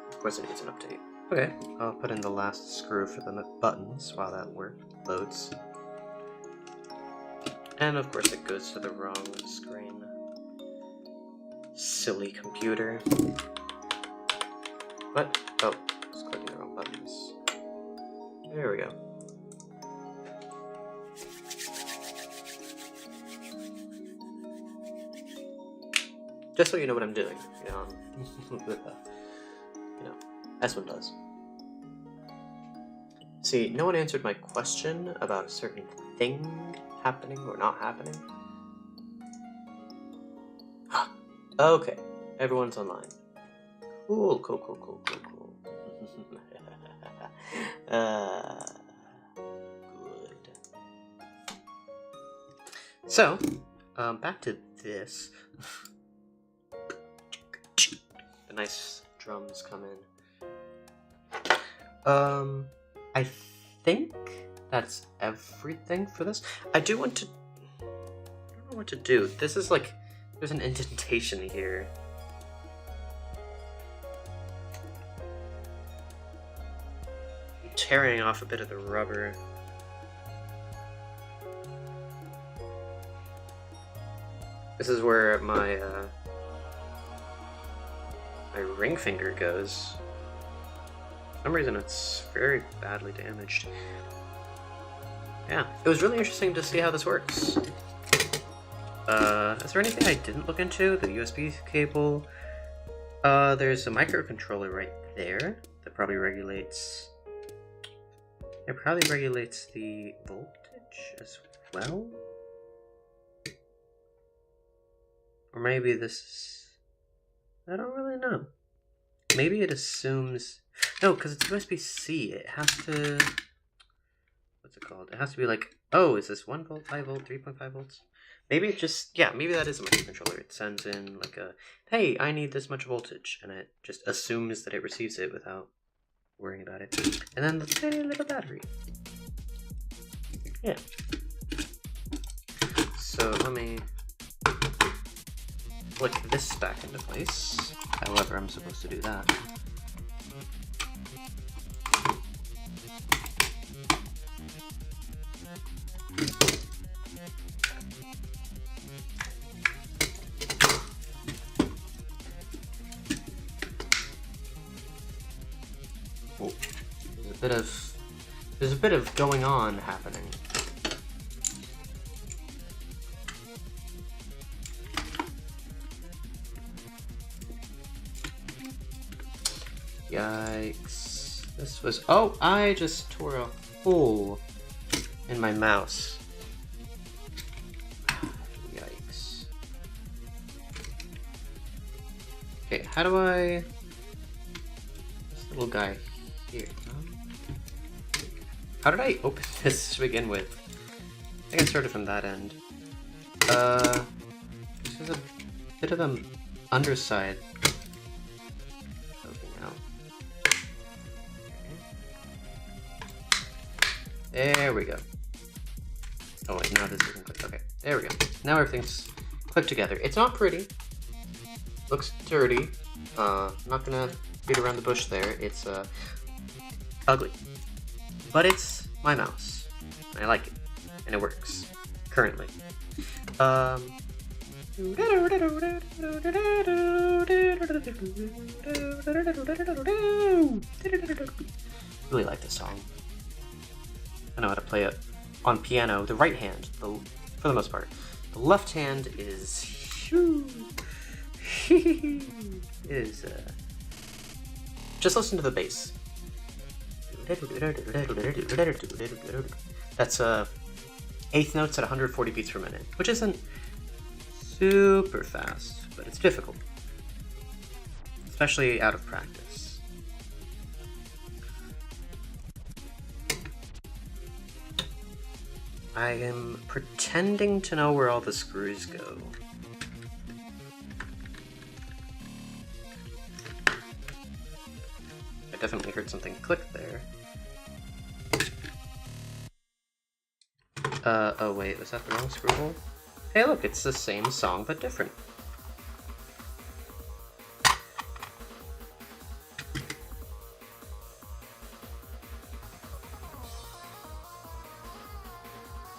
Of course it needs an update. Okay, I'll put in the last screw for the buttons while that loads. And of course it goes to the wrong screen. Silly computer. What? Oh, it's clicking the wrong buttons. There we go. Just so you know what I'm doing, you know, as one does. See, no one answered my question about a certain thing happening or not happening. Okay, everyone's online. Cool. Good. So, back to this. The nice drums come in. I think that's everything for this. I don't know what to do. This is like, there's an indentation here. I'm tearing off a bit of the rubber. This is where my ring finger goes. For some reason it's very badly damaged. Yeah, it was really interesting to see how this works. Is there anything I didn't look into? The USB cable. There's a microcontroller right there that probably regulates. It probably regulates the voltage as well. Or maybe this is... I don't really know. Maybe it assumes... No, because it's USB-C. It has to... What's it called? It has to be like, oh, is this 1 volt, 5 volt, 3.5 volts? Maybe it just... Yeah, maybe that is a microcontroller. It sends in like a, hey, I need this much voltage. And it just assumes that it receives it without worrying about it. And then the tiny little battery. Yeah. So let me... flick this back into place. However, I'm supposed to do that. Oh, there's a bit of going on happening. Yikes. This was... Oh, I just tore a hole in my mouse. Yikes. Okay, how do I... This little guy here. How did I open this to begin with? I think I started from that end. This is a bit of an underside. There we go. Oh wait, no, this isn't clicked. Okay, there we go. Now everything's clicked together. It's not pretty. Looks dirty. I'm not gonna beat around the bush there. It's ugly. But it's my mouse. I like it. And it works. Currently. Really like this song. I know how to play it on piano. The right hand, for the most part. The left hand is just listen to the bass. That's eighth notes at 140 beats per minute, which isn't super fast, but it's difficult, especially out of practice. I am pretending to know where all the screws go. I definitely heard something click there. Oh wait, was that the wrong screw hole? Hey look, it's the same song but different.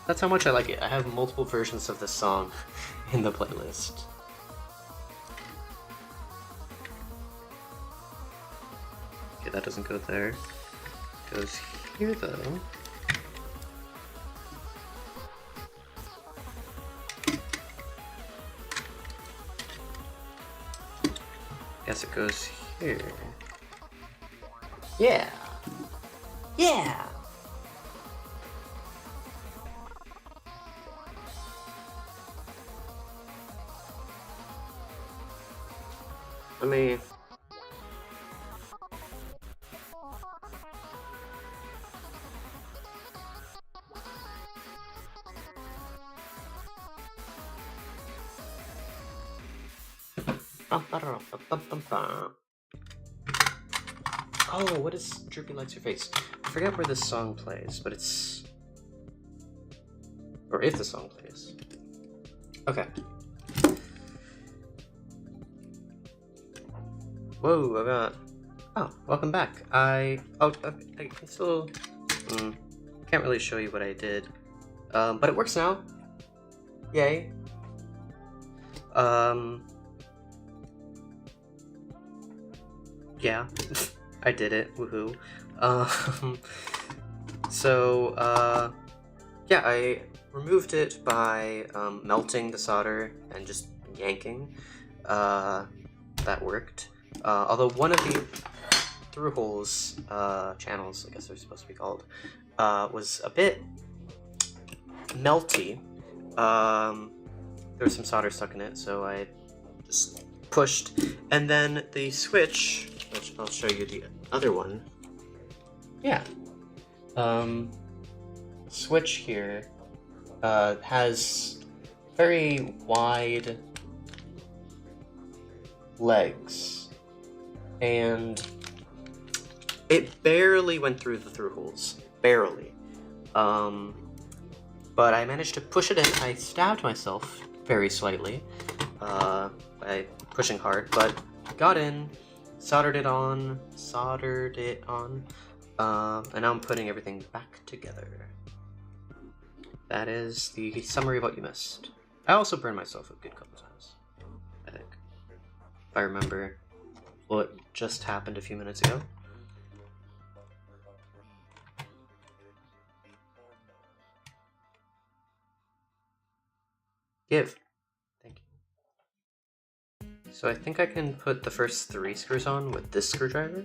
That's how much I like it. I have multiple versions of this song in the playlist. Okay, that doesn't go there. It goes here though. Guess it goes here. Yeah! Yeah! Let me... Oh, what is Droopy Lights Your Face? I forget where this song plays, but it's... Or if the song plays. Okay. Whoa, I got... Oh, welcome back. I can still... can't really show you what I did. But it works now. Yay. Yeah. I did it. Woohoo. Yeah, I removed it by melting the solder and just yanking. That worked. Although one of the through holes, channels, I guess they're supposed to be called, was a bit melty. There was some solder stuck in it, so I just pushed. And then the switch, which I'll show you the other one. Yeah. Switch here has very wide legs, and it barely went through the through holes. Barely. But I managed to push it in. I stabbed myself very slightly by pushing hard, but got in, soldered it on, and now I'm putting everything back together. That is the summary of what you missed. I also burned myself a good couple times, I think, if I remember what just happened a few minutes ago. Give. Thank you. So I think I can put the first 3 screws on with this screwdriver.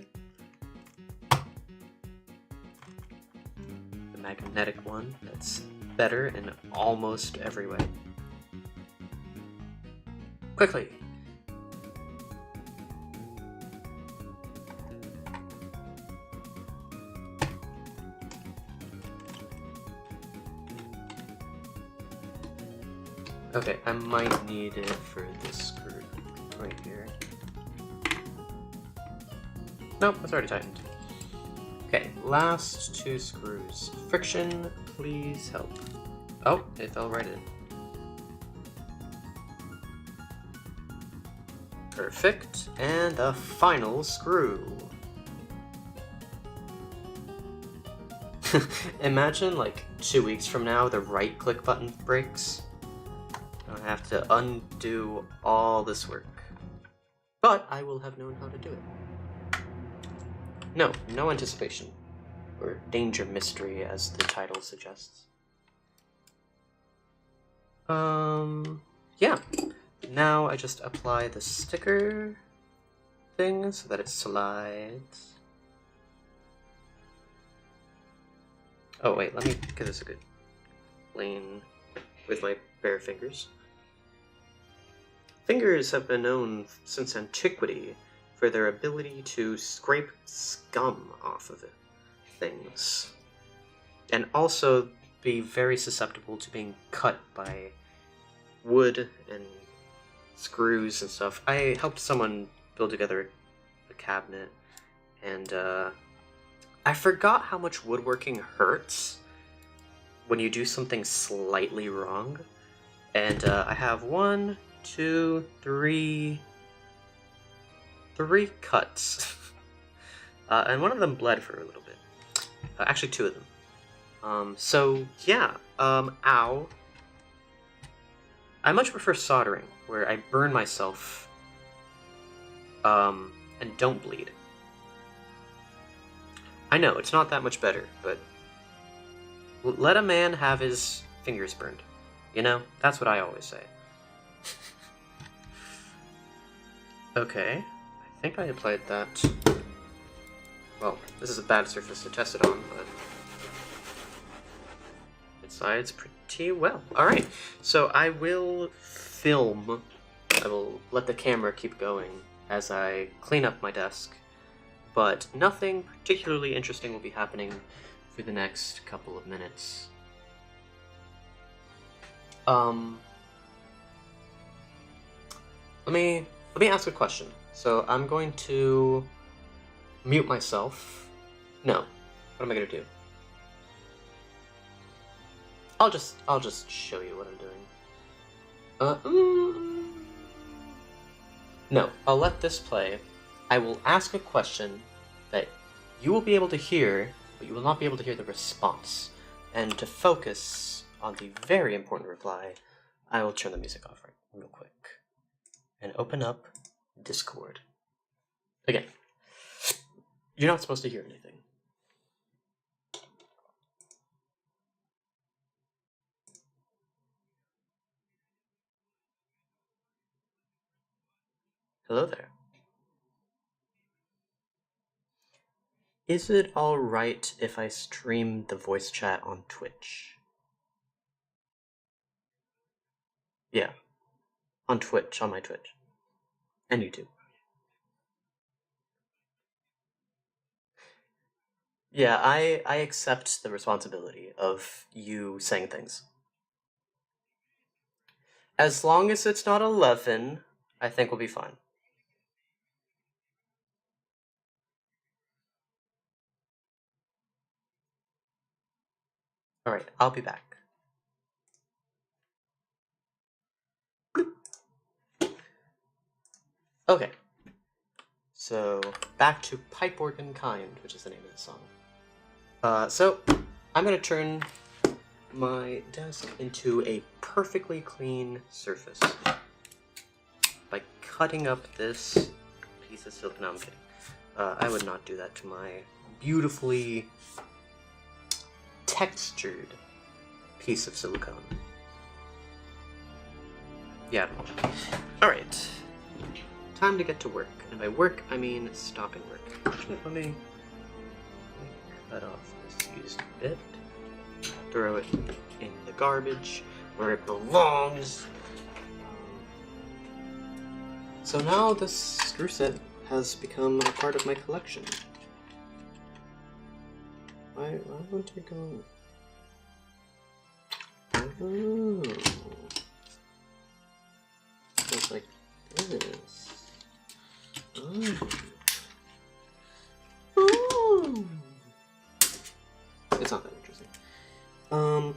The magnetic one, that's better in almost every way. Quickly! Okay, I might need it for this screw right here. Nope, it's already tightened. Okay, last 2 screws. Friction, please help. Oh, it fell right in. Perfect, and the final screw. Imagine like 2 weeks from now the right click button breaks. I have to undo all this work. But I will have known how to do it. No anticipation. Or danger mystery, as the title suggests. Yeah. Now I just apply the sticker thing so that it slides. Oh wait, let me give this a good clean with my bare fingers. Fingers have been known since antiquity for their ability to scrape scum off of things. And also be very susceptible to being cut by wood and screws and stuff. I helped someone build together a cabinet, and I forgot how much woodworking hurts when you do something slightly wrong. And I have 1, 2, 3 cuts. And one of them bled for a little bit. Actually, 2 of them. So yeah, ow. I much prefer soldering, where I burn myself, and don't bleed. I know, it's not that much better, but let a man have his fingers burned. You know? That's what I always say. Okay, I think I applied that. Well, this is a bad surface to test it on, but it slides pretty well. Alright, so I will film. I will let the camera keep going as I clean up my desk, but nothing particularly interesting will be happening for the next couple of minutes. Let me ask a question. So I'm going to mute myself. No, what am I gonna do? I'll just show you what I'm doing. No, I'll let this play. I will ask a question that you will be able to hear, but you will not be able to hear the response. And to focus on the very important reply, I will turn the music off real quick and open up Discord. Again, you're not supposed to hear anything. Hello there. Is it alright if I stream the voice chat on Twitch? Yeah, on Twitch, on my Twitch. And YouTube. Yeah, I accept the responsibility of you saying things. As long as it's not 11, I think we'll be fine. Alright, I'll be back. Okay. So, back to Pipe Organ Kind, which is the name of the song. So, I'm gonna turn my desk into a perfectly clean surface by cutting up this piece of silicone. No, I'm kidding. I would not do that to my beautifully textured piece of silicone. Yeah. Alright. Time to get to work. And by work, I mean stopping work. Actually, let me cut off this used bit. Throw it in the garbage where it belongs. So now this screw set has become a part of my collection. Why won't it go? Oh. It's like this. Oh. Ooh.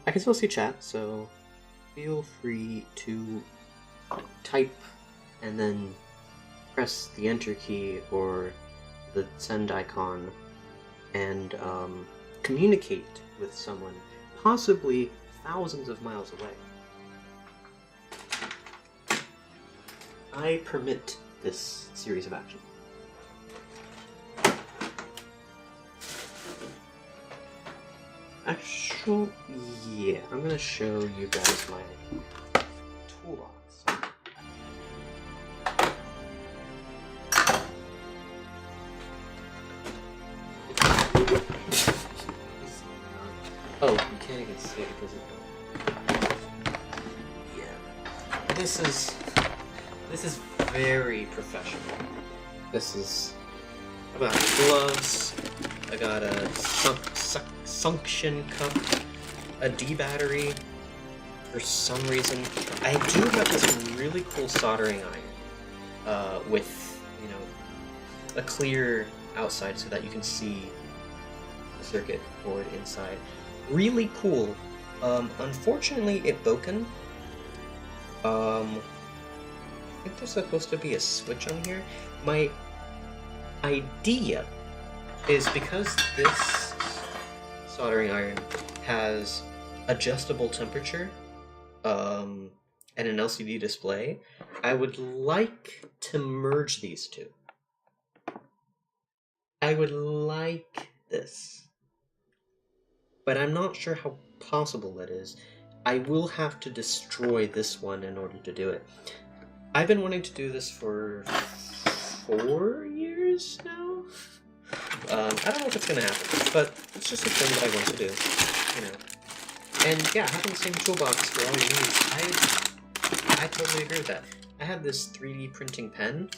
I can still see chat, so feel free to type and then press the enter key or the send icon and communicate with someone, possibly thousands of miles away. I permit this series of action. Actually, yeah, I'm gonna show you guys my toolbox. Oh, you can't even see it because yeah, this is very professional. This is, I've got gloves, I got a suction cup, a D battery. For some reason, I do have this really cool soldering iron with, you know, a clear outside so that you can see the circuit board inside. Really cool. Unfortunately, it broken. I think there's supposed to be a switch on here. My idea is because this soldering iron has adjustable temperature and an LCD display, I would like to merge these two. I would like this, but I'm not sure how possible that is. I will have to destroy this one in order to do it. I've been wanting to do this for 4 years now. I don't know if it's gonna happen, but it's just a thing that I want to do, you know. And yeah, having the same toolbox for all your needs, I totally agree with that. I have this 3D printing pen.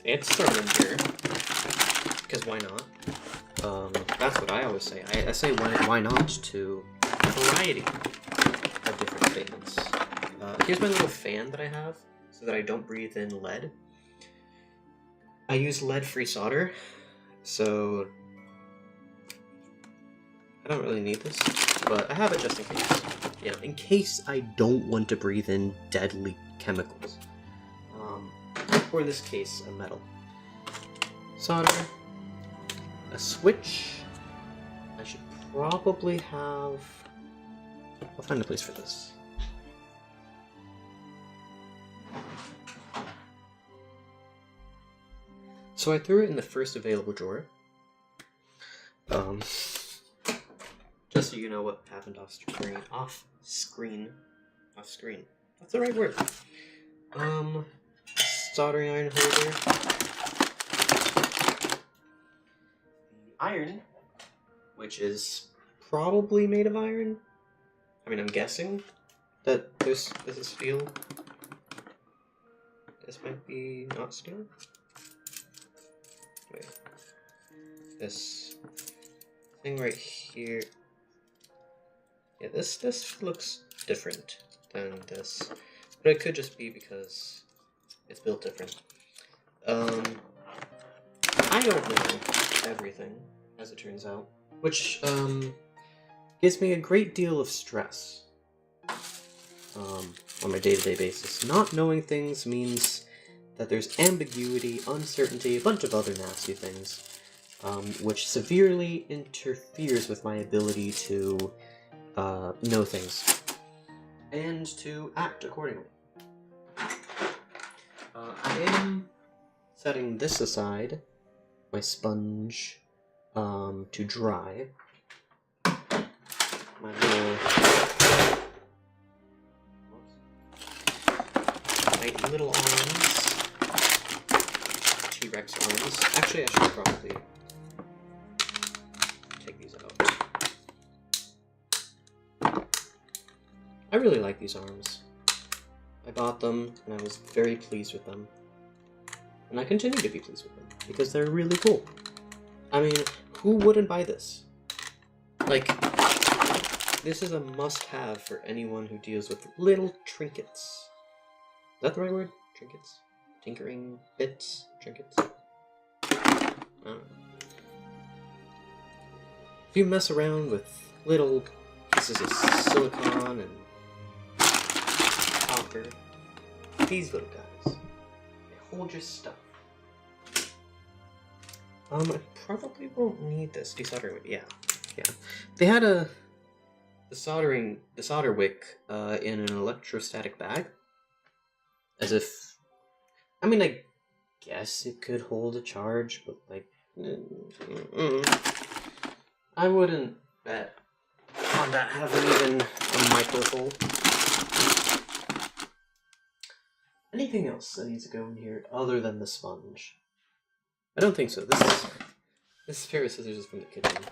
It's thrown in here, because why not? That's what I always say. I say why not to a variety of different statements. Here's my little fan that I have, so that I don't breathe in lead. I use lead-free solder, so I don't really need this, but I have it just in case. You know, in case I don't want to breathe in deadly chemicals. Or in this case, a metal. Solder. A switch. I should probably have... I'll find a place for this. So I threw it in the first available drawer. Just so you know what happened off screen. That's the right word. Soldering iron holder. The iron, which is probably made of iron. I mean, I'm guessing that this is steel. This might be not steel. Wait. This thing right here. Yeah, this looks different than this, but it could just be because it's built different. I don't know everything, as it turns out, which gives me a great deal of stress on my day-to-day basis. Not knowing things means that there's ambiguity, uncertainty, a bunch of other nasty things, which severely interferes with my ability to know things and to act accordingly. I am setting this aside, my sponge, to dry. My little arms, T-Rex arms. Actually, I should probably take these out. I really like these arms. I bought them, and I was very pleased with them. And I continue to be pleased with them, because they're really cool. I mean, who wouldn't buy this? Like, this is a must-have for anyone who deals with little trinkets. Is that the right word? Trinkets? Tinkering bits? Trinkets? I don't know. If you mess around with little pieces of silicone and copper. These little guys. They hold your stuff. I probably won't need this desoldering wick. Yeah. They had the solder wick in an electrostatic bag. As if, I mean, I guess it could hold a charge, but like, I wouldn't bet on that having even a micro hole. Anything else that needs to go in here other than the sponge? I don't think so. This pair of scissors is from the kitchen.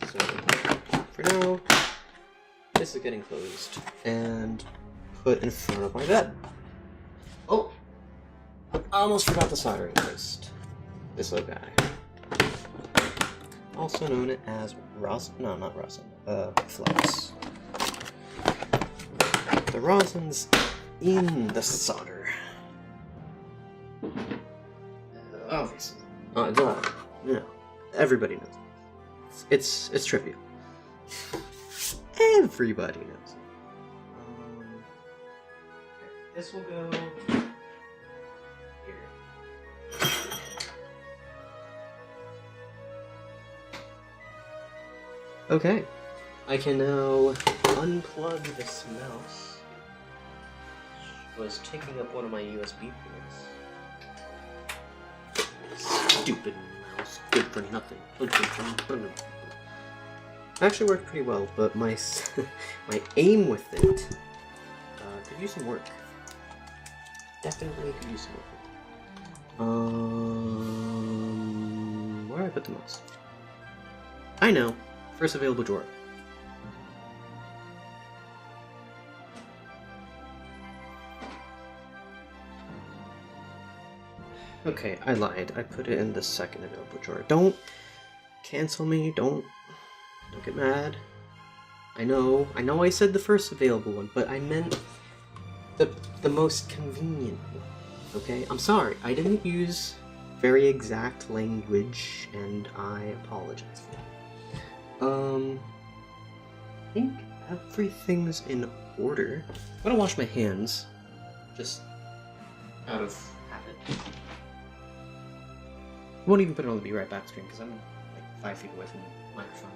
So for now, this is getting closed and put in front of my bed. Oh, I almost forgot the soldering post. This little guy, also known as rosin. No, not rosin. Flux. The rosin's in the solder. Obviously. Everybody knows. It's trivial. Everybody knows. This will go here. Okay. I can now unplug this mouse, which was taking up one of my USB ports. Stupid mouse. Good for nothing. Actually worked pretty well, but my aim with it could use some work. Definitely could use some work. Where do I put the mouse? I know. First available drawer. Okay, I lied. I put it in the second available drawer. Don't cancel me. Don't get mad. I know I said the first available one, but I meant the most convenient one. Okay? I'm sorry. I didn't use very exact language, and I apologize for that. I think everything's in order. I'm gonna wash my hands, just out of habit. I won't even put it on the Be Right Back screen because I'm like 5 feet away from the microphone.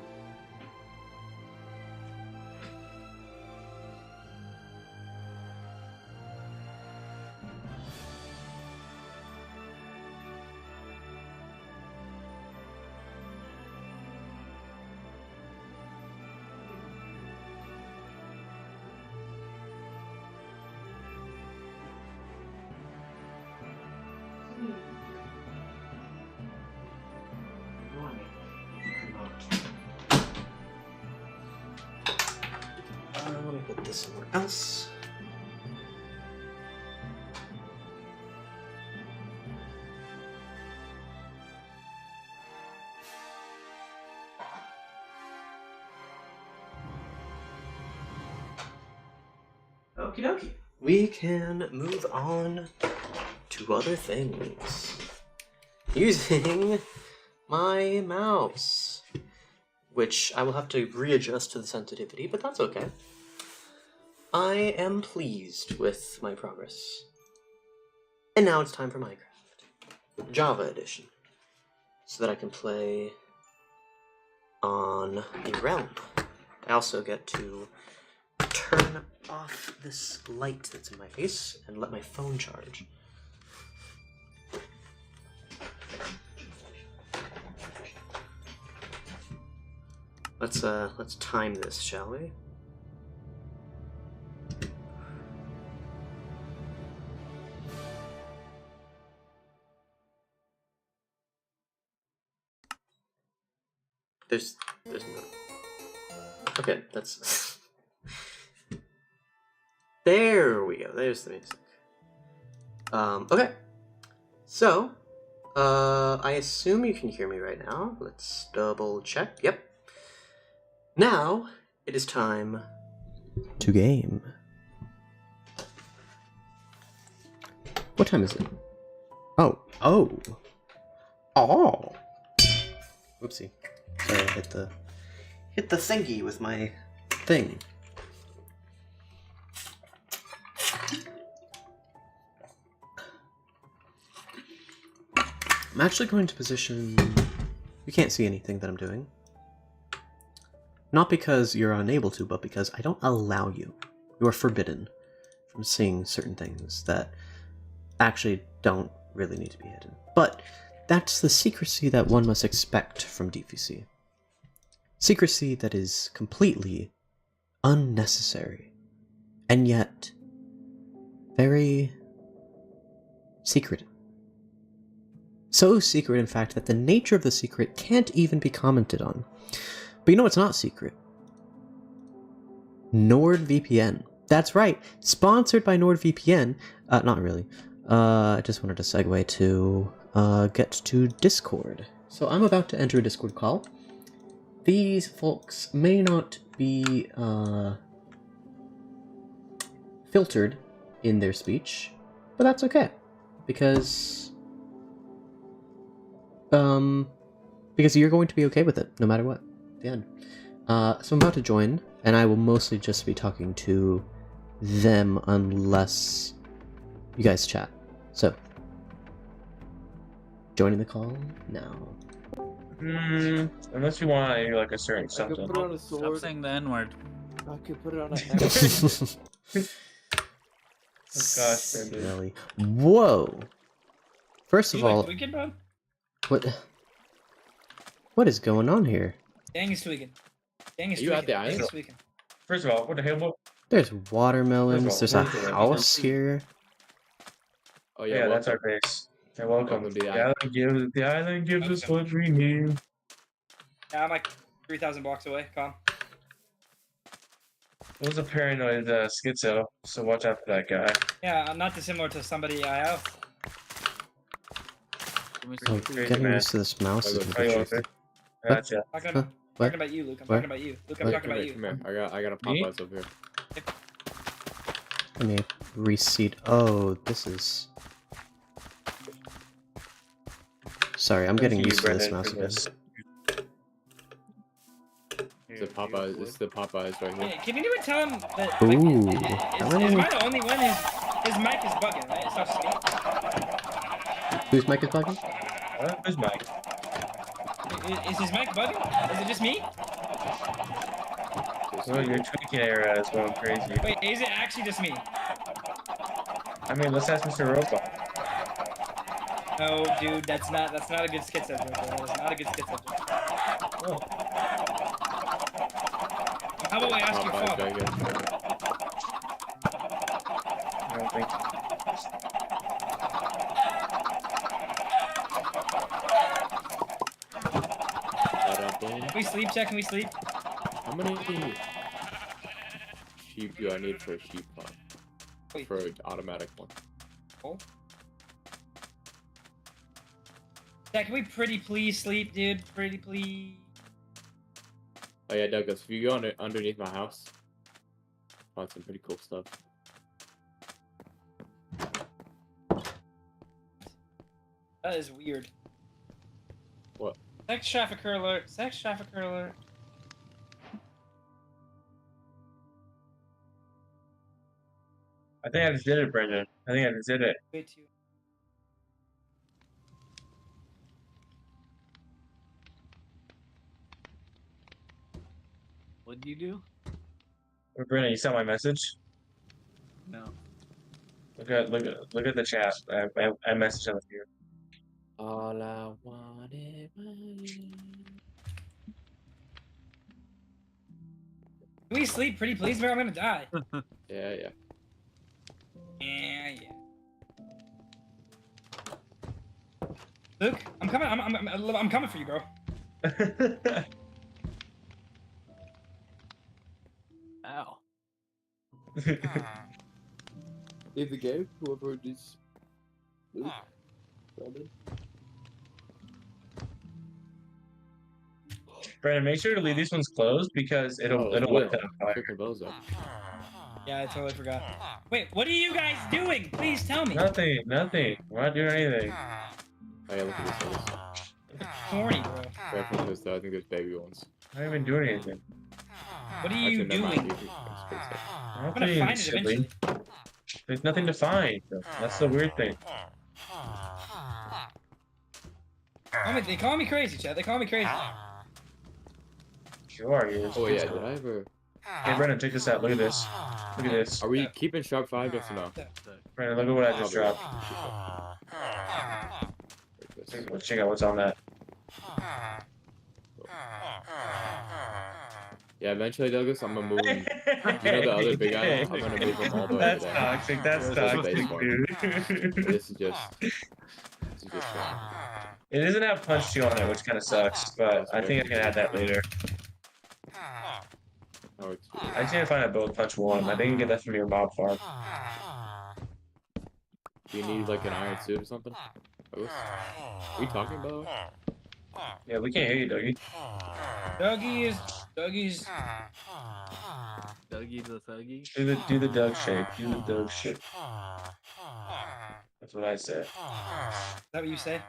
Let me put this somewhere else. Okie dokie. We can move on to other things using my mouse, which I will have to readjust to the sensitivity, but that's okay. I am pleased with my progress. And now it's time for Minecraft, Java edition, so that I can play on the realm. I also get to turn off this light that's in my face and let my phone charge. Let's time this, shall we? There's no. Okay, that's. There we go. There's the music. Okay. So, I assume you can hear me right now. Let's double check. Yep. Now it is time to game. What time is it? Oh. Whoopsie. Sorry, I hit hit the thingy with my thing. I'm actually going to position... You can't see anything that I'm doing. Not because you're unable to, but because I don't allow you. You are forbidden from seeing certain things that actually don't really need to be hidden. But that's the secrecy that one must expect from DVC. Secrecy that is completely unnecessary, and yet very secret. So secret, in fact, that the nature of the secret can't even be commented on. But you know what's not secret? NordVPN. That's right, sponsored by NordVPN. Not really. I just wanted to segue to get to Discord. So I'm about to enter a Discord call. These folks may not be filtered in their speech, but that's okay, because you're going to be okay with it no matter what at the end. So I'm about to join, and I will mostly just be talking to them unless you guys chat. So, joining the call now. Unless you want like a certain I something. could put it on a sword. Stop saying the N-word. I could put it on a hammer. Oh, gosh, Brendan. Really? Whoa! First of You like all, tweaking, bro? what is going on here? Dang is tweaking. Dang is Are you tweaking. at the Dang island? is tweaking. First of all, what the hell? There's watermelons. There's a First of all, house here. Oh Yeah, that's our welcome. base. Yeah, welcome. Welcome to the The island gives us what we need. Yeah, I'm like 3,000 blocks away. Calm. It was a paranoid schizo, so watch out for that guy. Yeah, I'm not dissimilar to somebody I have. Oh, Crazy getting man. used to this mouse is How you ridiculous. want it? Gotcha. Talking Huh? about, What? talking about you, Luke. I'm What? talking about you. Luke, I'm What? talking about you. Come here. I got a Me? Popeyes over here. Let me reseat. Oh, this is... Sorry, I'm getting used to this mouse again. It's the Popeyes. It's the Popeyes right here. Hey, can anyone tell him that? Ooh, Like, how is many- mine the only one? His mic is bugging, right? It's not speak. Whose mic is bugging? Where's Mike? Is his mic bugging? Is it just me? Well, your tweaking era is going crazy. Wait, is it actually just me? I mean, let's ask Mr. Robot. No, dude, that's not a good skit subject. Bro. That is not a good skit subject. Oh. How about I ask your Popeyes father? right here. I don't think. Can we sleep check? Can we sleep? How many sheep do I need for a sheep farm? Wait. For an automatic one. Oh. Yeah, can we pretty please sleep, dude? Pretty please. Oh yeah, Douglas, if you go underneath my house, find some pretty cool stuff. That is weird. What? Sex trafficker alert. Sex trafficker alert. I think I just did it, Brendan. I think I just did it. Way too. What do you do? Brendan, you saw my message? No. Look at the chat. I messaged on here. All I wanted was... Can we sleep pretty please, bro? I'm gonna die. Yeah. Yeah. Luke, I'm coming. I'm coming for you, bro. Ow. Leave the game, whoever it is. Luke, Brendan. Brendan, make sure to leave these ones closed because it'll light that on fire. Freaking bozo. Yeah, I totally forgot. Wait, what are you guys doing? Please tell me. Nothing. We're not doing anything. Oh yeah, look at this one. Horny, bro. Reference this though, I think there's baby ones. I haven't been doing anything. What are you Actually, never mind, doing? you- I'm just gonna say. I'm I'm gonna being find it silly. eventually. There's nothing to find. That's the weird thing. They call me crazy, Chad. They call me crazy. Sure, you. Oh yeah, did I ever? Hey, Brennan, check this out. Look at this. Look at this. Are we keeping sharp 5? Yes or no? Brennan, look at what I just Probably. dropped. Like this. Let's check out what's on that. Yeah, eventually, Douglas, I'm gonna move him. You know the other big guy? I'm gonna move him all the way That's to there. toxic. That's Just a toxic, base form. dude. This is just fun. It doesn't have punch 2 on it, which kind of sucks, but I think I can add that later. Oh, it's I just need to find a build punch 1. I think you can get that from your mob farm. Do you need like an iron suit or something? Douglas? Are we talking about? Yeah, we can't hear you, Dougie. Dougie's. Dougie the Thuggy. Do the Doug shake. Do the Doug shake. That's what I said. Is that what you say?